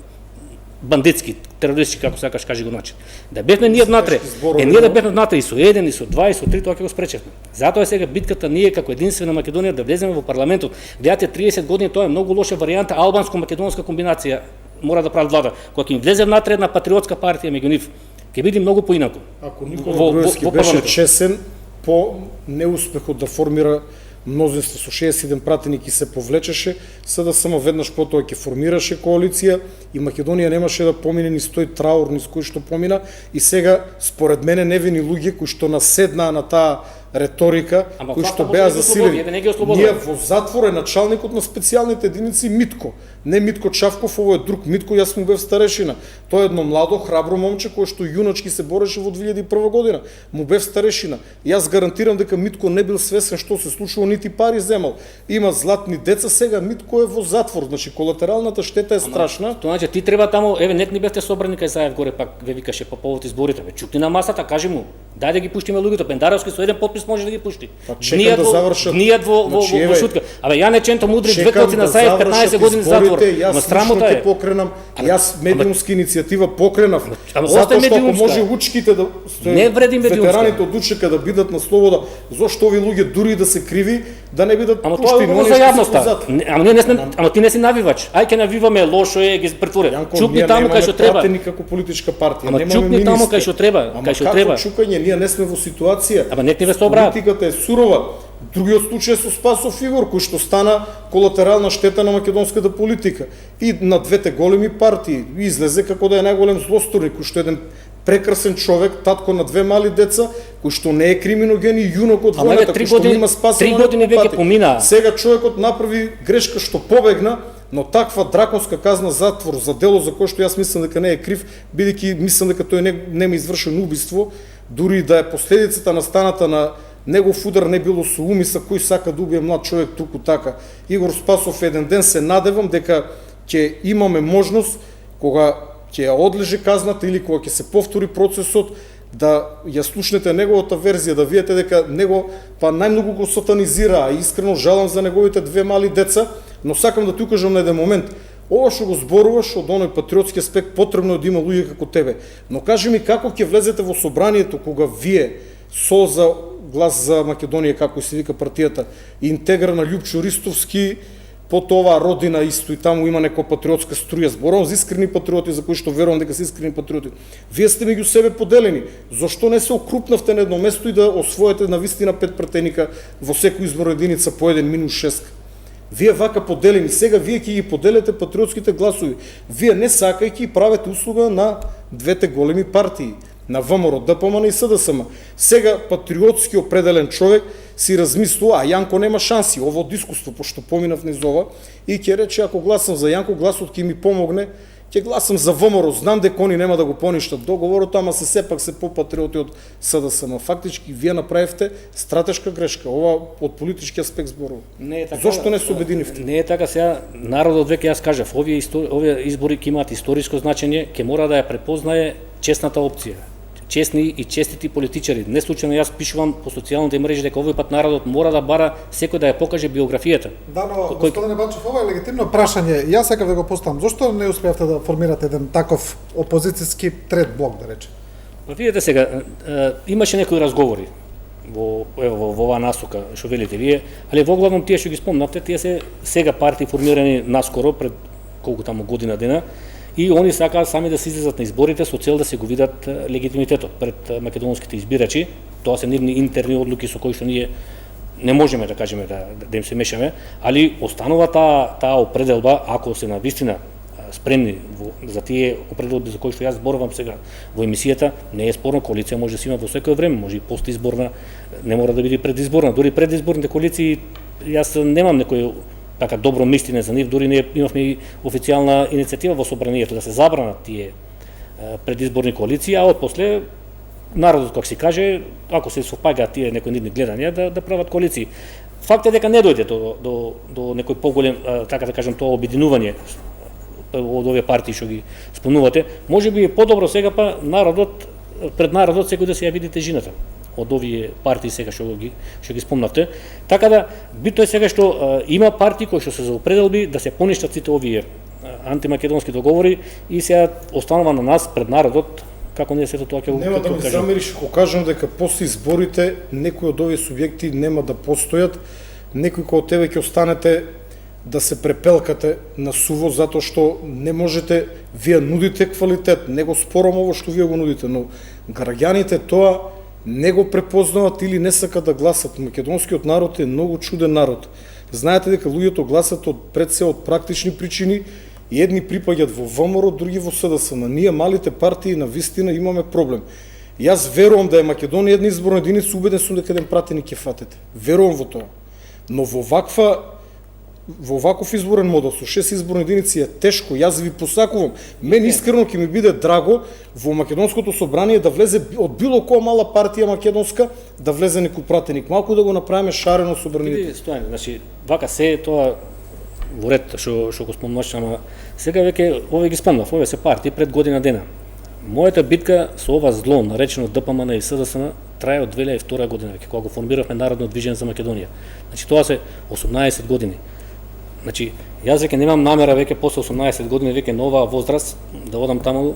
бандитски, терористички, како сакаш кажи го начин. Да бевме ние внатре, ние да бевме внатре и со 1, и со 2, и со 3, тоа ќе го спречевме. Затоа сега битката ние како единствена Македонија да влеземе во парламентот. Гледате 30 години, тоа е многу лоша варијанта, албанско-македонска комбинација мора да прават влада. Кога ќе им влезе внатре една патриотска партија меѓу нив, ќе биде многу поинаку. Ако Никола Груевски беше чесен по неуспехот да формира мнозинство со 61 пратеник и се повлечеше, сега само веднаш потоа ќе формираше коалиција и Македонија немаше да помине ни тој траур низ кој што помина и сега според мене невини луѓе кои што наседнаа на таа реторика, Ама кои што факта беа може да ги ослободи, засилени. еве не ги ослободува. Ние во затвор е началникот на специјалните единици Митко. Не Митко Чавков, ово е друг Митко, јас му бев старешина. Тоа е едно младо, храбро момче кое што јуначки се бореше во 2001 година. Му бев старешина. Јас гарантирам дека Митко не бил свесен што се случило, нити пари земал. Има златни деца, сега Митко е во затвор. Значи колатералната штета е страшна. Тоа значи ти треба таму, еве нет ни бевте собрани кај Заев горе пак ве викаше по повод изборите, бе чукни на масата, кажи му, дај да ги пуштиме луѓето, Пендаровски со еден потпис може да ги пушти. Чекам да завршат. Гнијат во Значи, еве, шутка. Абе ја не ченто мудри две Чекам коци на да Заев 15 години затвор. Јас Ма срамота лично ќе е. покренам, јас медиумска иницијатива покренав. ама Затоа остави што ако медиумска. може учките да Не вреди медиумска. ветераните од учека да бидат на слобода, зошто овие луѓе дури и да се криви да не бидат Ама пуштени, тоа е они за што се јавноста. во затвор. Ама ние не сме, ама ти не си навивач. Ај ќе навиваме лошо е, ги претвори. Јанко, Чупни ние таму кај што треба. пратени како политичка партија. Ама немаме чупни таму министри. кај што треба, Ама кај што како треба. чукање, ние не сме во ситуација. Ама не ти ве собраат. Политиката е сурова. Другиот случај е со Спасов Игор, кој што стана колатерална штета на македонската политика. И на двете големи партии излезе како да е најголем злосторник, кој што е еден прекрасен човек, татко на две мали деца, кој што не е криминоген и јунок од Ама, војната, три кој што години- има спасено 3 години неколку веќе пати. помина. Сега човекот направи грешка што побегна, но таква драконска казна затвор за дело за кое што јас мислам дека не е крив, бидејќи мислам дека тој не ми извршено убиство, дури и да е последицата настаната на негов удар не било со умиса, кој сака да убие млад човек туку така. Игор Спасов еден ден се надевам дека ќе имаме можност кога ќе ја одлежи казната или кога ќе се повтори процесот да ја слушнете неговата верзија, да видите дека него па најмногу го сатанизира, а искрено жалам за неговите две мали деца, но сакам да ти укажам на еден момент. Ова што го зборуваш од оној патриотски аспект, потребно е да има луѓе како тебе. Но кажи ми како ќе влезете во собранието кога вие со за глас за Македонија, како се вика партијата, интегра на Љупчо Ристовски, потоа родина исто и таму има некоја патриотска струја. Зборувам за искрени патриоти за кои што верувам дека се искрени патриоти. Вие сте меѓу себе поделени. Зошто не се окрупнавте на едно место и да освоите на вистина 5 пратеникка во секој изборна единица по еден минус 6? Вие вака поделени, сега вие ќе ги поделите патриотските гласови. Вие не сакајќи правите услуга на двете големи партии, на ВМРО, ДПМН и СДСМ. Сега патриотски определен човек си размислува, а Јанко нема шанси, ово од искуство, пошто поминав низ ова, и ќе рече, ако гласам за Јанко, гласот ќе ми помогне, ќе гласам за ВМРО, знам дека они нема да го поништат договорот, ама се сепак се попатриоти од СДСМ. Фактички, вие направивте стратешка грешка, ова од политички аспект зборува. Не е така. Зошто не се обединивте? Не е така сега, народот веќе јас кажав, овие избори ќе имаат историско значење, ќе мора да ја препознае честната опција. Честни и честити политичари. Не случајно јас пишувам по социјалните мрежи дека овој пат народот мора да бара секој да ја покаже биографијата. Да, но господине Бачев, ова е легитимно прашање. Јас сакав да го поставам. Зошто не успеавте да формирате еден таков опозицијски трет блок, да речем? Па видете сега, имаше некои разговори во оваа насока што велите вие, али во главном тие што ги спомнавте, тие се сега партии формирани наскоро пред колку таму година дена, и они сакаат сами да се излезат на изборите со цел да се го видат легитимитетот пред македонските избирачи. Тоа се нивни интерни одлуки со кои што ние не можеме да кажеме да им се мешаме, али останува таа определба, ако се навистина спремни за тие определби за кои што јас зборувам сега во емисијата, не е спорно, коалиција може да се има во секој време, може и постизборна, не мора да биде предизборна, дури предизборните коалиции јас немам некој така добро мислење за нив, дури ние имавме и официјална иницијатива во собранието да се забранат тие предизборни коалиции, а отпосле народот, како се каже, ако се совпагаат тие некои нивни гледања, да прават коалиции. Факт е дека не дојде до некој поголем, така да кажам, тоа обединување од овие партии што ги спомнувате. Може би е подобро сега па пред народот секој да се ја види тежината од овие партии сега што ги спомнавте. Така да битно е сега што има партии кои што се заопределби да се поништат сите овие антимакедонски договори и сега останува на нас пред народот како ние сето тоа ќе го кажеме. Нема да ми замериш ако кажам дека после изборите некои од овие субјекти нема да постојат, некои кои од тебе ќе останете да се препелкате на суво затоа што не можете, вие нудите квалитет, не го спорам ово што вие го нудите, но граѓаните тоа не го препознават или не сакат да гласат. Македонскиот народ е многу чуден народ. Знаете дека луѓето гласат пред се од практични причини, и едни припаѓат во ВМРО, други во СДСМ. Ние малите партии на вистина имаме проблем. Јас верувам да е Македонија една изборна единица, убеден сум дека еден пратеник ќе фатите. Верувам во тоа. Но во ваков изборен модел со 6 изборни единици е тешко. Јас ви посакувам. Мен искрено ќе ми биде драго во македонското собрание да влезе од било која мала партија македонска, да влезе некој пратеник. Малку да го направиме шарено собранието. Стојане, значи вака се тоа во ред што го спомнуваш, ама сега веќе овие ги спомнав, овие се партии пред година дена. Мојата битка со ова зло, наречено ДПМН и СДСМ, трае од 2002 година веќе, кога го формиравме Народно движење за Македонија. Значи тоа се 18 години. Значи, јас веќе немам намера веќе после 18 години веќе на оваа возраст да одам таму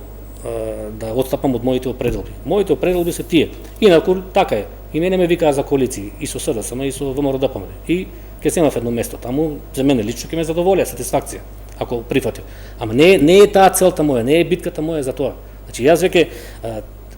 да отстапам од моите определби. Моите определби се тие. Инаку така е. И мене ме викаа за коалиции и со СДСМ и со ВМРО ДПМН. И ќе се имав едно место таму, за мене лично ќе ме задоволи сатисфакција ако прифатив. Ама не е таа целта моја, не е битката моја за тоа. Значи јас веќе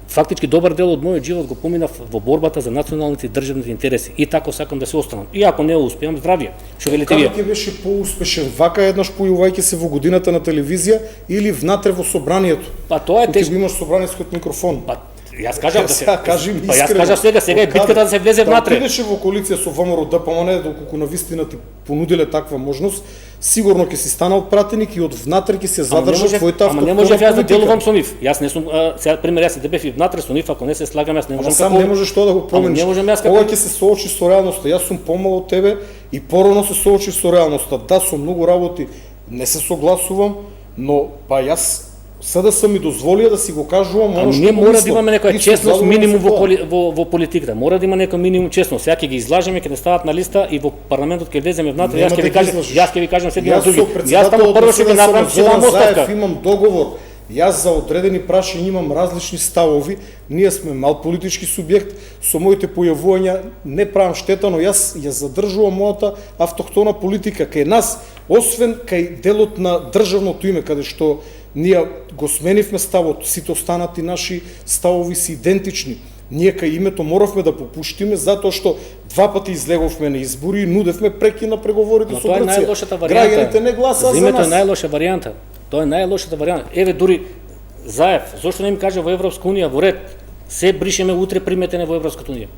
фактички добар дел од мојот живот го поминав во борбата за националните и државните интереси и тако сакам да се останам. И ако не успеам, здравје. Што велите вие? Како ќе беше поуспешен вака еднаш појувајќи се во годината на телевизија или внатре во собранието? Па тоа е тешко. Ќе имаш собранискиот микрофон. Па јас кажав да се кажи па јас кажав сега е битката да се влезе внатре. Да бидеше во коалиција со ВМРО ДПМН, доколку навистина ти понудиле таква можност, сигурно ќе си станал пратеник и од внатре ќе се задржи твојата автономна. Ама не можев јас да делувам со нив. Јас не сум сега пример јас да бев и внатре со нив, ако не се слагам јас не можам. Сам не можеш тоа да го промениш. Ова ќе се соочи со реалноста. Јас сум помал од тебе и порано се соочи со реалноста. Да, со многу работи не се согласувам, но па јас СДСМ ми дозволија да си го кажувам оно што не мора да имаме некоја честност минимум во политиката. Мора да има некој минимум честност. Сега ќе ги излажеме, ќе не стават на листа и во парламентот ќе влеземе внатре. Јас ќе ви кажам следно други. Јас таму прво ќе го направам ќе дам оставка. Имам договор. Јас за одредени прашања имам различни ставови. Ние сме мал политички субјект. Со моите појавувања не правам штета, но јас ја задржувам мојата автохтона политика кај нас, освен кај делот на државното име, каде што ние го сменивме ставот, сите останати наши ставови се идентични. Ние кај името моравме да попуштиме затоа што два пати излеговме на избори и нудевме преки на преговорите со Грција. Тоа е најлошата варијанта. Граѓаните не гласаа за нас. Името е најлоша варијанта. Тоа е најлошата варијанта. Еве дури Заев, зошто не им каже во Европска унија во ред, се бришеме утре приметене во Европската унија.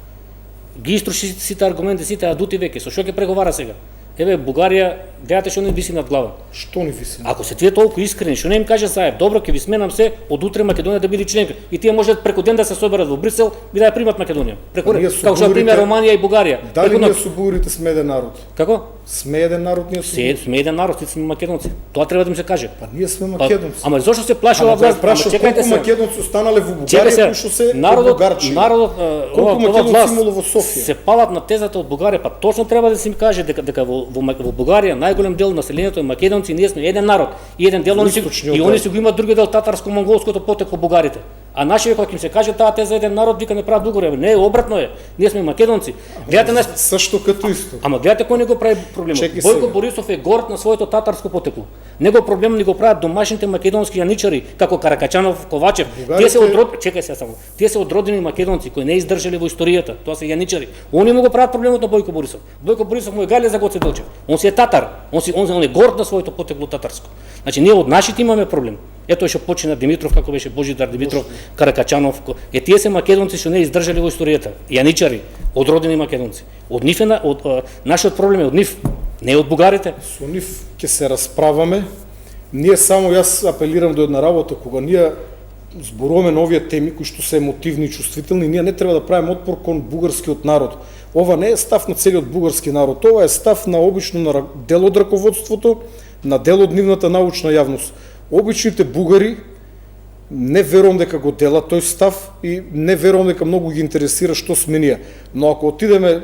Ги истроши сите аргументи, сите адути веќе, со што ќе преговара сега? Еве Бугарија, гледате што не виси над глава. Што не виси? Ако се тие толку искрени, што не им каже Заев, добро ќе ви сменам се, од утре Македонија да биде членка. И тие можат преку ден да се соберат во Брисел и да ја примат Македонија. Преку како што пример Романија и Бугарија. Дали ние со бугарите сме еден народ? Како? Сме еден народ ние со. Сме еден народ, сме македонци. Тоа треба да им се каже. Па ние сме македонци. Ама зошто се плаши ова власт? Чекајте се. Македонци останале во Бугарија, што се бугарчи. Народот, колку македонци имало во Софија? Се палат на тезата од Бугарија, па точно треба да се им каже дека во Бугарија најголем дел населението е македонци, ние сме еден народ и еден дел они си го имаат други дел татарско-монголското потекло бугарите. А нашите кога им се каже таа теза еден народ вика не прават Бугарија, не, обратно е. Ние сме македонци. Гледате нас сашто като исто. Ама гледате кој не го прави проблемот. Бојко Борисов е горд на своето татарско потекло. Него проблем не го прават домашните македонски јаничари како Каракачанов, Ковачев. Тие се чекај се само. Тие се одродени македонци кои не издржале во историјата. Тоа се јаничари. Они му го прават проблемот на Бојко Борисов. Бојко Борисов му е гале за Гоце Делчев. Он си е татар. Он е горд на своето потекло татарско. Значи ние од нашите имаме проблем. Ето што почина Димитров, како беше Божидар Димитров, Каракачанов. Тие се македонци што не издржале во историјата. Јаничари, одродени македонци. Од нив нашиот проблем е од нив, не од бугарите. Со нив ќе се расправаме. Ние само јас апелирам до една работа, кога ние зборуваме на овие теми кои што се емотивни и чувствителни, ние не треба да правиме отпор кон бугарскиот народ. Ова не е став на целиот бугарски народ, ова е став на обично на дел од раководството, на дел од нивната научна јавност. Обичните бугари не верувам дека го делат тој став и не верувам дека многу ги интересира што сме ние. Но ако отидеме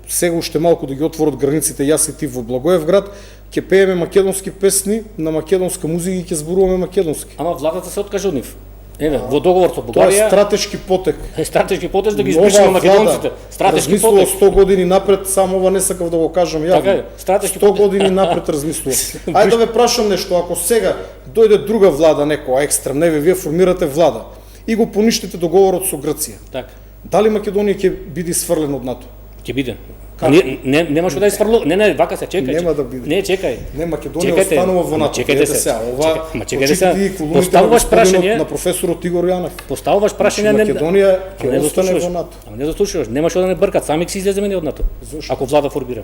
сега уште малку да ги отворат границите јас и ти во Благоевград, ќе пееме македонски песни на македонска музика и ќе зборуваме македонски. Ама владата се откаже од нив. Еве, во договор со Бугарија. Тоа е стратешки потек. Стратешки потек да ги избришеме македонците. Стратешки потек. 100 години напред, само ова не сакав да го кажам јавно. Така е, стратешки 100 години напред размислува. Ајде да ве прашам нешто, ако сега дојде друга влада, некоја екстремна, еве вие формирате влада и го поништите договорот со Грција. Така. Дали Македонија ќе биде сврлена од НАТО? Ќе биде. Нема што да изфрлу. Не, вака се, чекај. Нема да биде. Не, чекај. Не, Македонија останува во НАТО. Чекајте се. Ова, Чекајте се. Поставуваш Поставуваш прашање на професорот Игор Јанов. Поставуваш прашање Македонија ќе не остане заслушуваш. во НАТО. Ама не заслушуваш. Нема што да не бъркат. Сами ќе си излеземе од НАТО. Зошто? Ако влада формира.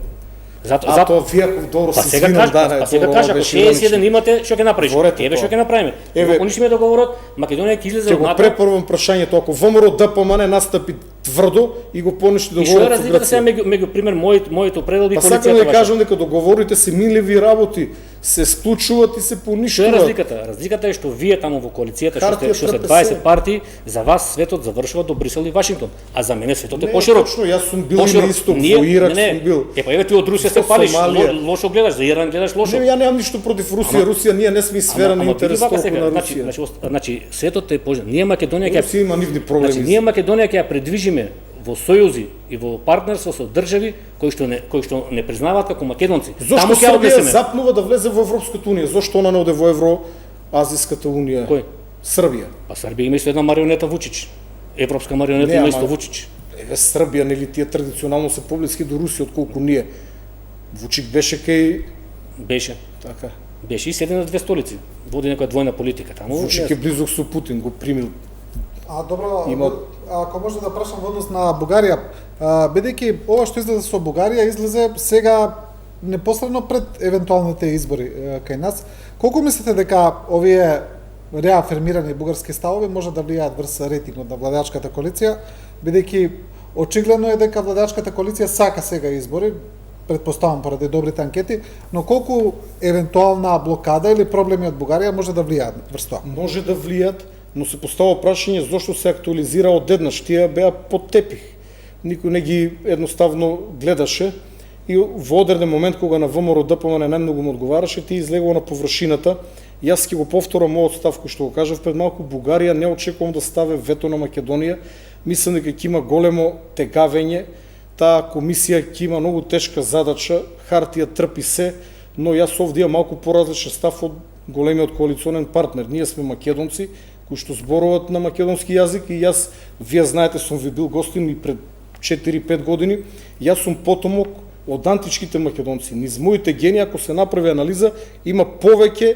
Тоа вие ако добро се сега извинам, кажа, па сега кажа, ако 61 имате, што ќе направиш? Говорете Еве тоа. што ќе направиме. Еве, Унишиме договорот, Македонија ќе излезе Ќе од го НАТО. препорвам прашањето, ако ВМРО ДПМН настапи тврдо и го поништи И што е договорот со разликата сега Грција. меѓу пример моето пределби и Па сакам коалицијата да ваша? кажам дека договорите се минливи работи, се склучуваат и се Што е поништуваат. разликата? Разликата е што вие таму во коалицијата Хартија што се ТПС. 20 партии, за вас светот завршува до Брисел и Вашингтон, а за мене светот е поширок. Точно, јас сум бил и Поширок. на исток, Ние- во Ирак не, сум бил. Па еве ти од Русија се Во палиш, Сомалија. лошо гледаш, за Иран гледаш лошо. Не, ја немам ништо против Русија. Русија ние не сме и сфера на Ама интерес вака толку сега, на значи, Русија. значи светот е пожелен. Ние Македонија ќе Русија има нивни проблеми. Значи, ние Македонија ќе ја предвижиме во сојузи и во партнерство со држави кои што не признаваат како македонци. Зошто Таму ќе ја Србија однесеме. запнува да влезе во Европската унија? Зошто она не оде во Евроазиската унија? Кој? Србија. Па Србија има исто една марионета Вучич. Европска марионета Не, има ама- исто Вучич. Еве Србија, нели тие традиционално се поблиски до Русија отколку ние. Вучик беше кај Беше. така. Беше и седи на две столици. Води некоја двојна политика таму. Вучик е близок со Путин, го примил. Добро, Има- ако може да прашам во однос на Бугарија, бидејќи ова што излезе со Бугарија излезе сега непосредно пред евентуалните избори кај нас, колку мислите дека овие реафирмирани бугарски ставови може да влијаат врз рейтингот на владачката коалиција, бидејќи очигледно е дека владачката коалиција сака сега избори, предпоставам поради добрите анкети, но колку евентуална блокада или проблеми од Бугарија може да влијаат врз тоа? Може да влијат, но се постава прашање зошто се актуализира одеднаш. Тие беа под тепих. Никој не ги едноставно гледаше и во одреден момент кога на ВМРО ДПМН најмногу му одговараше, ти излегува на површината. Јас ќе го повторам мојот став кој што го кажав пред малку. Бугарија не очекувам да стави вето на Македонија. Мислам дека ќе има големо тегавење. Таа комисија ќе има многу тешка задача. Хартија трпи се, но јас овде имам малку поразличен став од големиот коалиционен партнер. Ние сме македонци кои што зборуваат на македонски јазик и јас, вие знаете, сум ви бил гостин и пред 4-5 години. Јас сум потомок од античките македонци. Низ моите гени, ако се направи анализа, има повеќе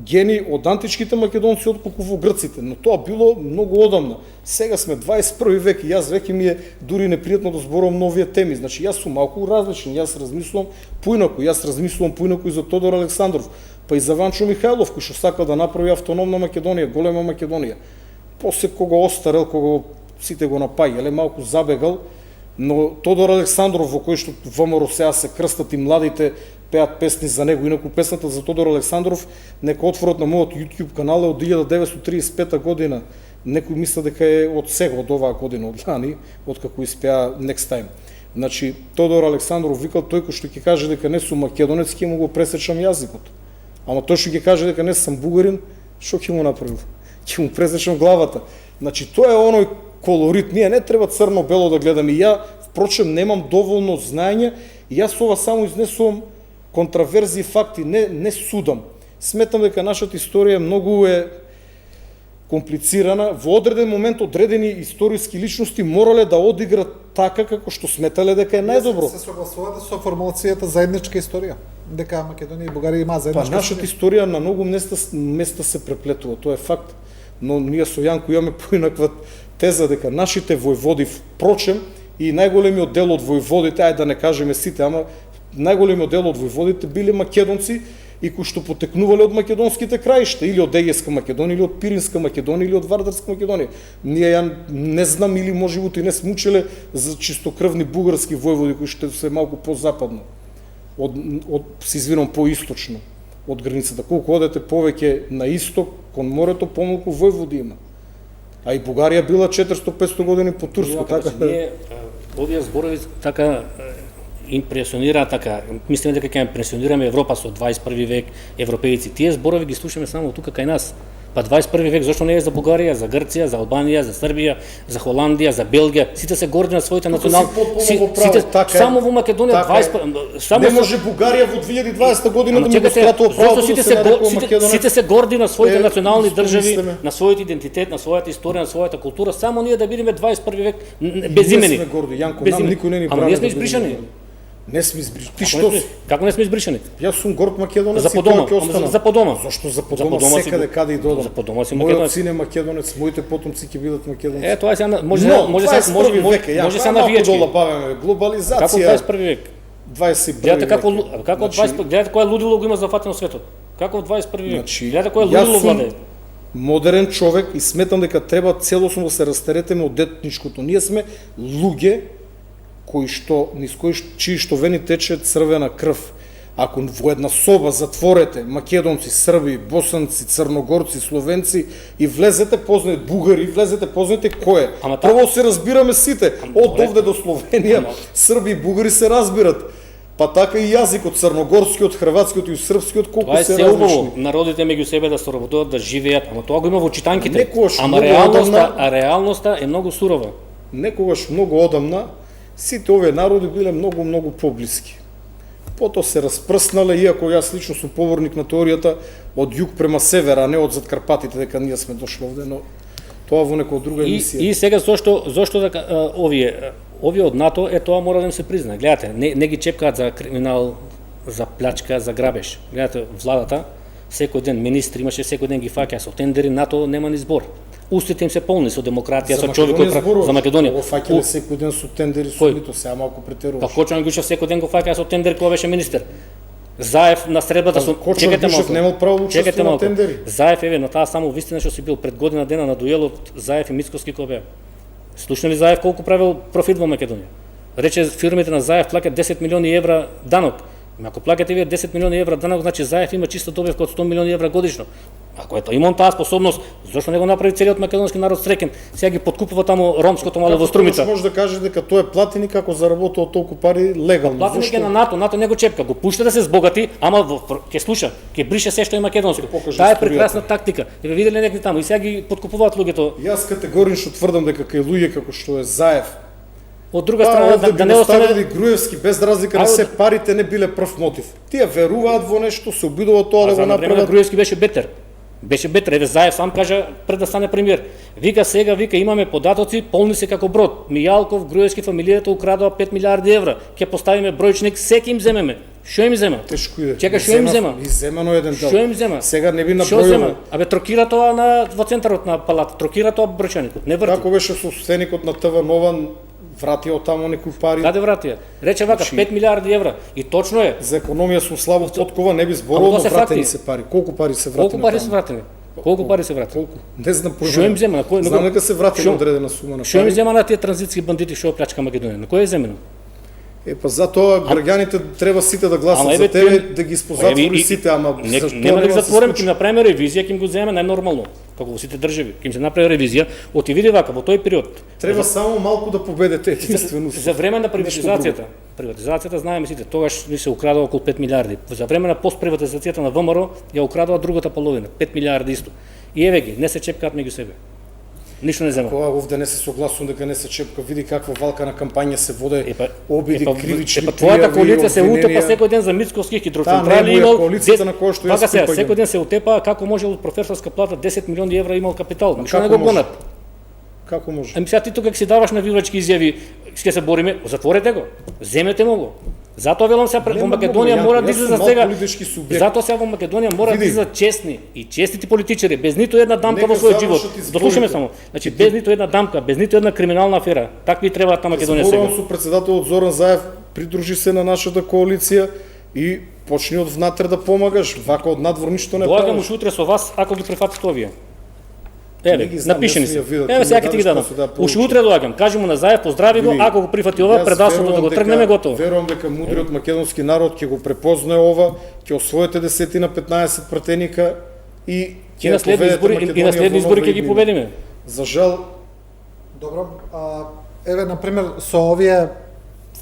гени од античките македонци отколку во грците, но тоа било многу одамна. Сега сме 21 век и јас веќе ми е дури непријатно да зборувам на овие теми. Значи јас сум малку различен, јас размислувам поинаку, и за Тодор Александров, па и за Ванчо Михајлов кој што сака да направи автономна Македонија, голема Македонија. После кога остарел, кога сите го напаѓале, малку забегал, но Тодор Александров во кој што ВМРО сега се крстат и младите пеат песни за него. Инаку песната за Тодор Александров нека отворат на мојот YouTube канал е од 1935 година. Некој мисля дека е од сега, од оваа година, од лани, од како испеа Next Time. Значи, Тодор Александров викал тој кој што ќе каже дека не сум македонец, ќе му го пресечам јазикот. Ама тој што ќе каже дека не сум бугарин, што ќе му направил? Ќе му пресечам главата. Значи, тоа е оној колорит. Ние не треба црно-бело да гледаме. И ја, впрочем, немам доволно знаење и јас ова само изнесувам контраверзии факти, не судам. Сметам дека нашата историја многу е комплицирана. Во одреден момент одредени историски личности морале да одиграат така како што сметале дека е најдобро. Се согласувате со формулацијата заедничка историја, дека Македонија и Бугарија имаат Па заедничка нашата историја на многу места се преплетува, тоа е факт. Но ние со Јанко имаме поинаква теза дека нашите војводи, впрочем, и најголемиот дел од војводите, ајде да не кажеме сите, ама најголемиот дел од војводите биле македонци и кои што потекнувале од македонските краишта, или од Егејска Македонија, или од Пиринска Македонија, или од Вардарска Македонија. Ние ја не знам или можеби и не сме учеле за чистокрвни бугарски војводи кои што се малку по-западно, се извинувам, по-источно од границата. Колку одете повеќе на исток, кон морето, помалку војводи има. А и Бугарија била 400-500 години по турско, така. Ние овие зборови така импресионираат, така мислиме дека ќе импресионираме Европа со 21 век, европејци. Тие зборови ги слушаме само тука кај нас. Па 21 век зошто не е за Бугарија, за Грција, за Албанија, за Србија, за Холандија, за Белгија? Сите се горди на своите национални. Само во Македонија 20 само не може Бугарија во 2020 година да му го скратува правото да се нарекува Македонија. Сите се горди на своите национални држави, на својот идентитет, на својата историја, на својата култура, само ние да бидеме 21 век безимени. Не сме горди, Јанко, нам никој не ни брани. Ама ние сме избришани. Не сме избришани. Ти што си? Како не сме избришани? Јас сум горд македонец За и подома, тоа ќе остана. за подома. Зошто за подома секаде каде и додам? За подома си Мојот македонец. син е македонец, моите потомци ќе бидат македонци. Е, тоа е сега може Но, може 21 век е, може ја, се малку навијачки. долабаваме. Како Глобализација, 21 век? 21 Гледате век. како Значи, 20 гледате кое лудило го има зафатено светот. Како во 21 век? Значи, Гледате кое јас лудило сум владе. модерен човек и сметам дека треба целосно да се растеретеме од етничкото. Ние сме луѓе чии што вени тече црвена крв. Ако во една соба затворете македонци, срби, босанци, црногорци, словенци и влезете, познаете бугари, влезете, познаете кој е. Прво се разбираме сите, од овде до Словенија, срби и бугари се разбират. Па така и јазикот, црногорскиот, хрватскиот и српскиот, колку Тоа е се се убаво. различни. Народите меѓу себе да соработуваат, да живеат, ама тоа го има во читанките. Некогаш Ама многу реалноста е многу сурова. Некогаш многу одамна сите овие народи биле многу поблиски. Потоа се распрснале, иако јас лично сум поборник на теоријата од југ према север, а не од зад Карпатите, дека ние сме дошли овде, но тоа во некоја друга емисија. И сега зошто дека овие од НАТО тоа мора да им се признае. Гледате, не ги чепкаат за криминал, за плячка, за грабеж. Гледате, владата секој ден министри имаше, секој ден ги фаќа со тендери, НАТО нема ни збор. Устите им се полни со демократија, со човекот за Македонија. Го фаќале секој ден со тендери, со нито сега малку претеруваш. Па Кочан Гушев секој ден го фаќа со тендер кога беше министер. Заев на средбата со Кочан Гушев немал право да учествува на тендери. Заев на таа само вистина што си бил пред година дена на дуелот Заев и Мицковски кој беа. Слушнали Заев колку правил профит во Македонија? Рече фирмите на Заев плаќаат 10 милиони евра данок. Ако плаќате вие 10 милиони евра данок, значи Заев има чиста добивка од 100 милиони евра годишно. Ако има таа способност, зошто не го направи целиот македонски народ среќен? Сега ги подкупува таму ромското мало во Струмица. Може да каже дека тој е платеник како заработува толку пари легално. Платеник е на НАТО, НАТО не го чепка, го пушта да се збогати, ама ќе слуша, ќе брише се што е македонско. Таа е прекрасна тактика. Ја виделе некои таму и сега ги подкупуваат луѓето. Јас категорично тврдам дека кај луѓе како што е Заев, од друга страна да не остане Груевски без разлика на се парите не биле прв мотив. Тие веруваат во нешто, се обидуваат тоа да го направат. Груевски беше бетер. Беше бетер, еве Заев сам кажа пред да стане премиер. Вика имаме податоци, полни се како брод. Мијалков, Груевски, фамилијата украдоа 5 милиарди евра. Ќе поставиме бројчник, секи им земеме. Што им зема? Тешко е. Чека, што им зема? И земано еден дел. Што им зема? Сега не би набројувал. Абе трокира тоа во центарот на палата, трокира тоа бројчаникот. Не врти. Како беше собственикот на ТВ Нова, вратио таму некои пари. Каде вратија? Рече вака 5 милиарди евра. И точно е. За економија сум слабо подкова, не би зборувал, но вратени се пари. Колку пари се вратени? Колку пари се вратени? Колку пари се вратени? Колку? Не знам појма. Што им зема? На кој? Знам дека се вратени одредена сума на пари. Што им зема на тие транзитски бандити што плячка Македонија? На кој е земено? Па затоа граѓаните треба сите да гласат за тебе, да ги спозатвори сите, ама нема да ги затвориме, ќе направиме ревизија, ќе им го земеме најнормално, како во сите држави. Ќе им се направи ревизија, оти види вака во тој период. Треба само малку да победете единствено. За време на приватизацијата знаеме сите, тогаш ни се украдоа околу 5 милиарди. За време на постприватизацијата на ВМРО ја украдоа другата половина, 5 милиарди исто. И еве ги, не се чепкаат меѓу себе. Ништо не зема. Кога овде не се согласувам дека не се чепка, види каква валка на кампања се воде, обиди, кривични пријави. Твојата коалиција се утепа секој ден за мицковски хидроцентрали имал. Коалицијата на која што јас припаѓам. Секој ден се утепа како може од професорска плата 10 милиони евра имал капитал. Ништо не го гонат. Како може? Ами сега ти тука ќе си даваш навивачки изјави, ќе се бориме, затворете го. Земете му го. Затоа велам се во Македонија мора да излезат сега. Затоа сега во Македонија мора да излезат честни и честити политичари без ниту една дамка во својот живот. Дослушаме само. Значи без ниту една дамка, без ниту една криминална афера. Такви требаат на Македонија сега. Зборувам со претседателот Зоран Заев, придружи се на нашата коалиција и почни од внатре да помагаш, вака од надвор ништо не правиш. Доаѓам уште утре со вас ако ги прифатите овие. Еве, напишени се. Еве сега ќе ти ги дадам. Уште утре доаѓам. Кажи му на Заев, поздрави го, ако го прифати ова, предавството да го тргнеме готово. Верувам дека мудриот македонски народ ќе го препознае ова, ќе освоите 10-15 пратеника и ќе на следни избори ќе ги победиме. За жал. Добро, еве на пример со овие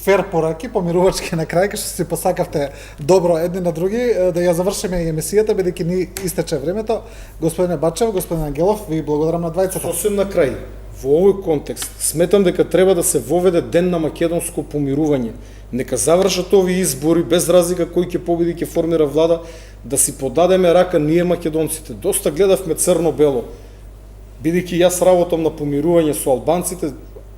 фер пораки, помирувачки на крај, што си посакавте добро едни на други, да ја завршиме и емисијата, бидејќи ни истече времето. Господине Бачев, господин Ангелов, ви благодарам на двајцата. Сосем на крај, во овој контекст, сметам дека треба да се воведе ден на македонско помирување. Нека завршат овие избори, без разлика кој ќе победи, ќе формира влада, да си подадеме рака ние македонците. Доста гледавме црно-бело, бидејќи јас работам на помирување со албанците,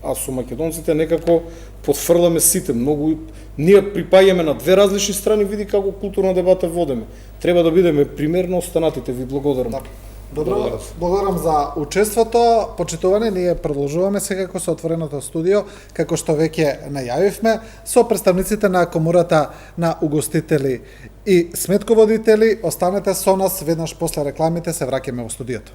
а со македонците некако потфрламе сите. Многу ние припаѓаме на две различни страни, види како културна дебата водиме. Треба да бидеме пример на останатите. Ви благодарам. Да. Добро, благодарам за учеството. Почитувани, ние продолжуваме секако со отвореното студио, како што веќе најавивме, со представниците на Комората на угостители и сметководители. Останете со нас, веднаш после рекламите се враќаме во студиото.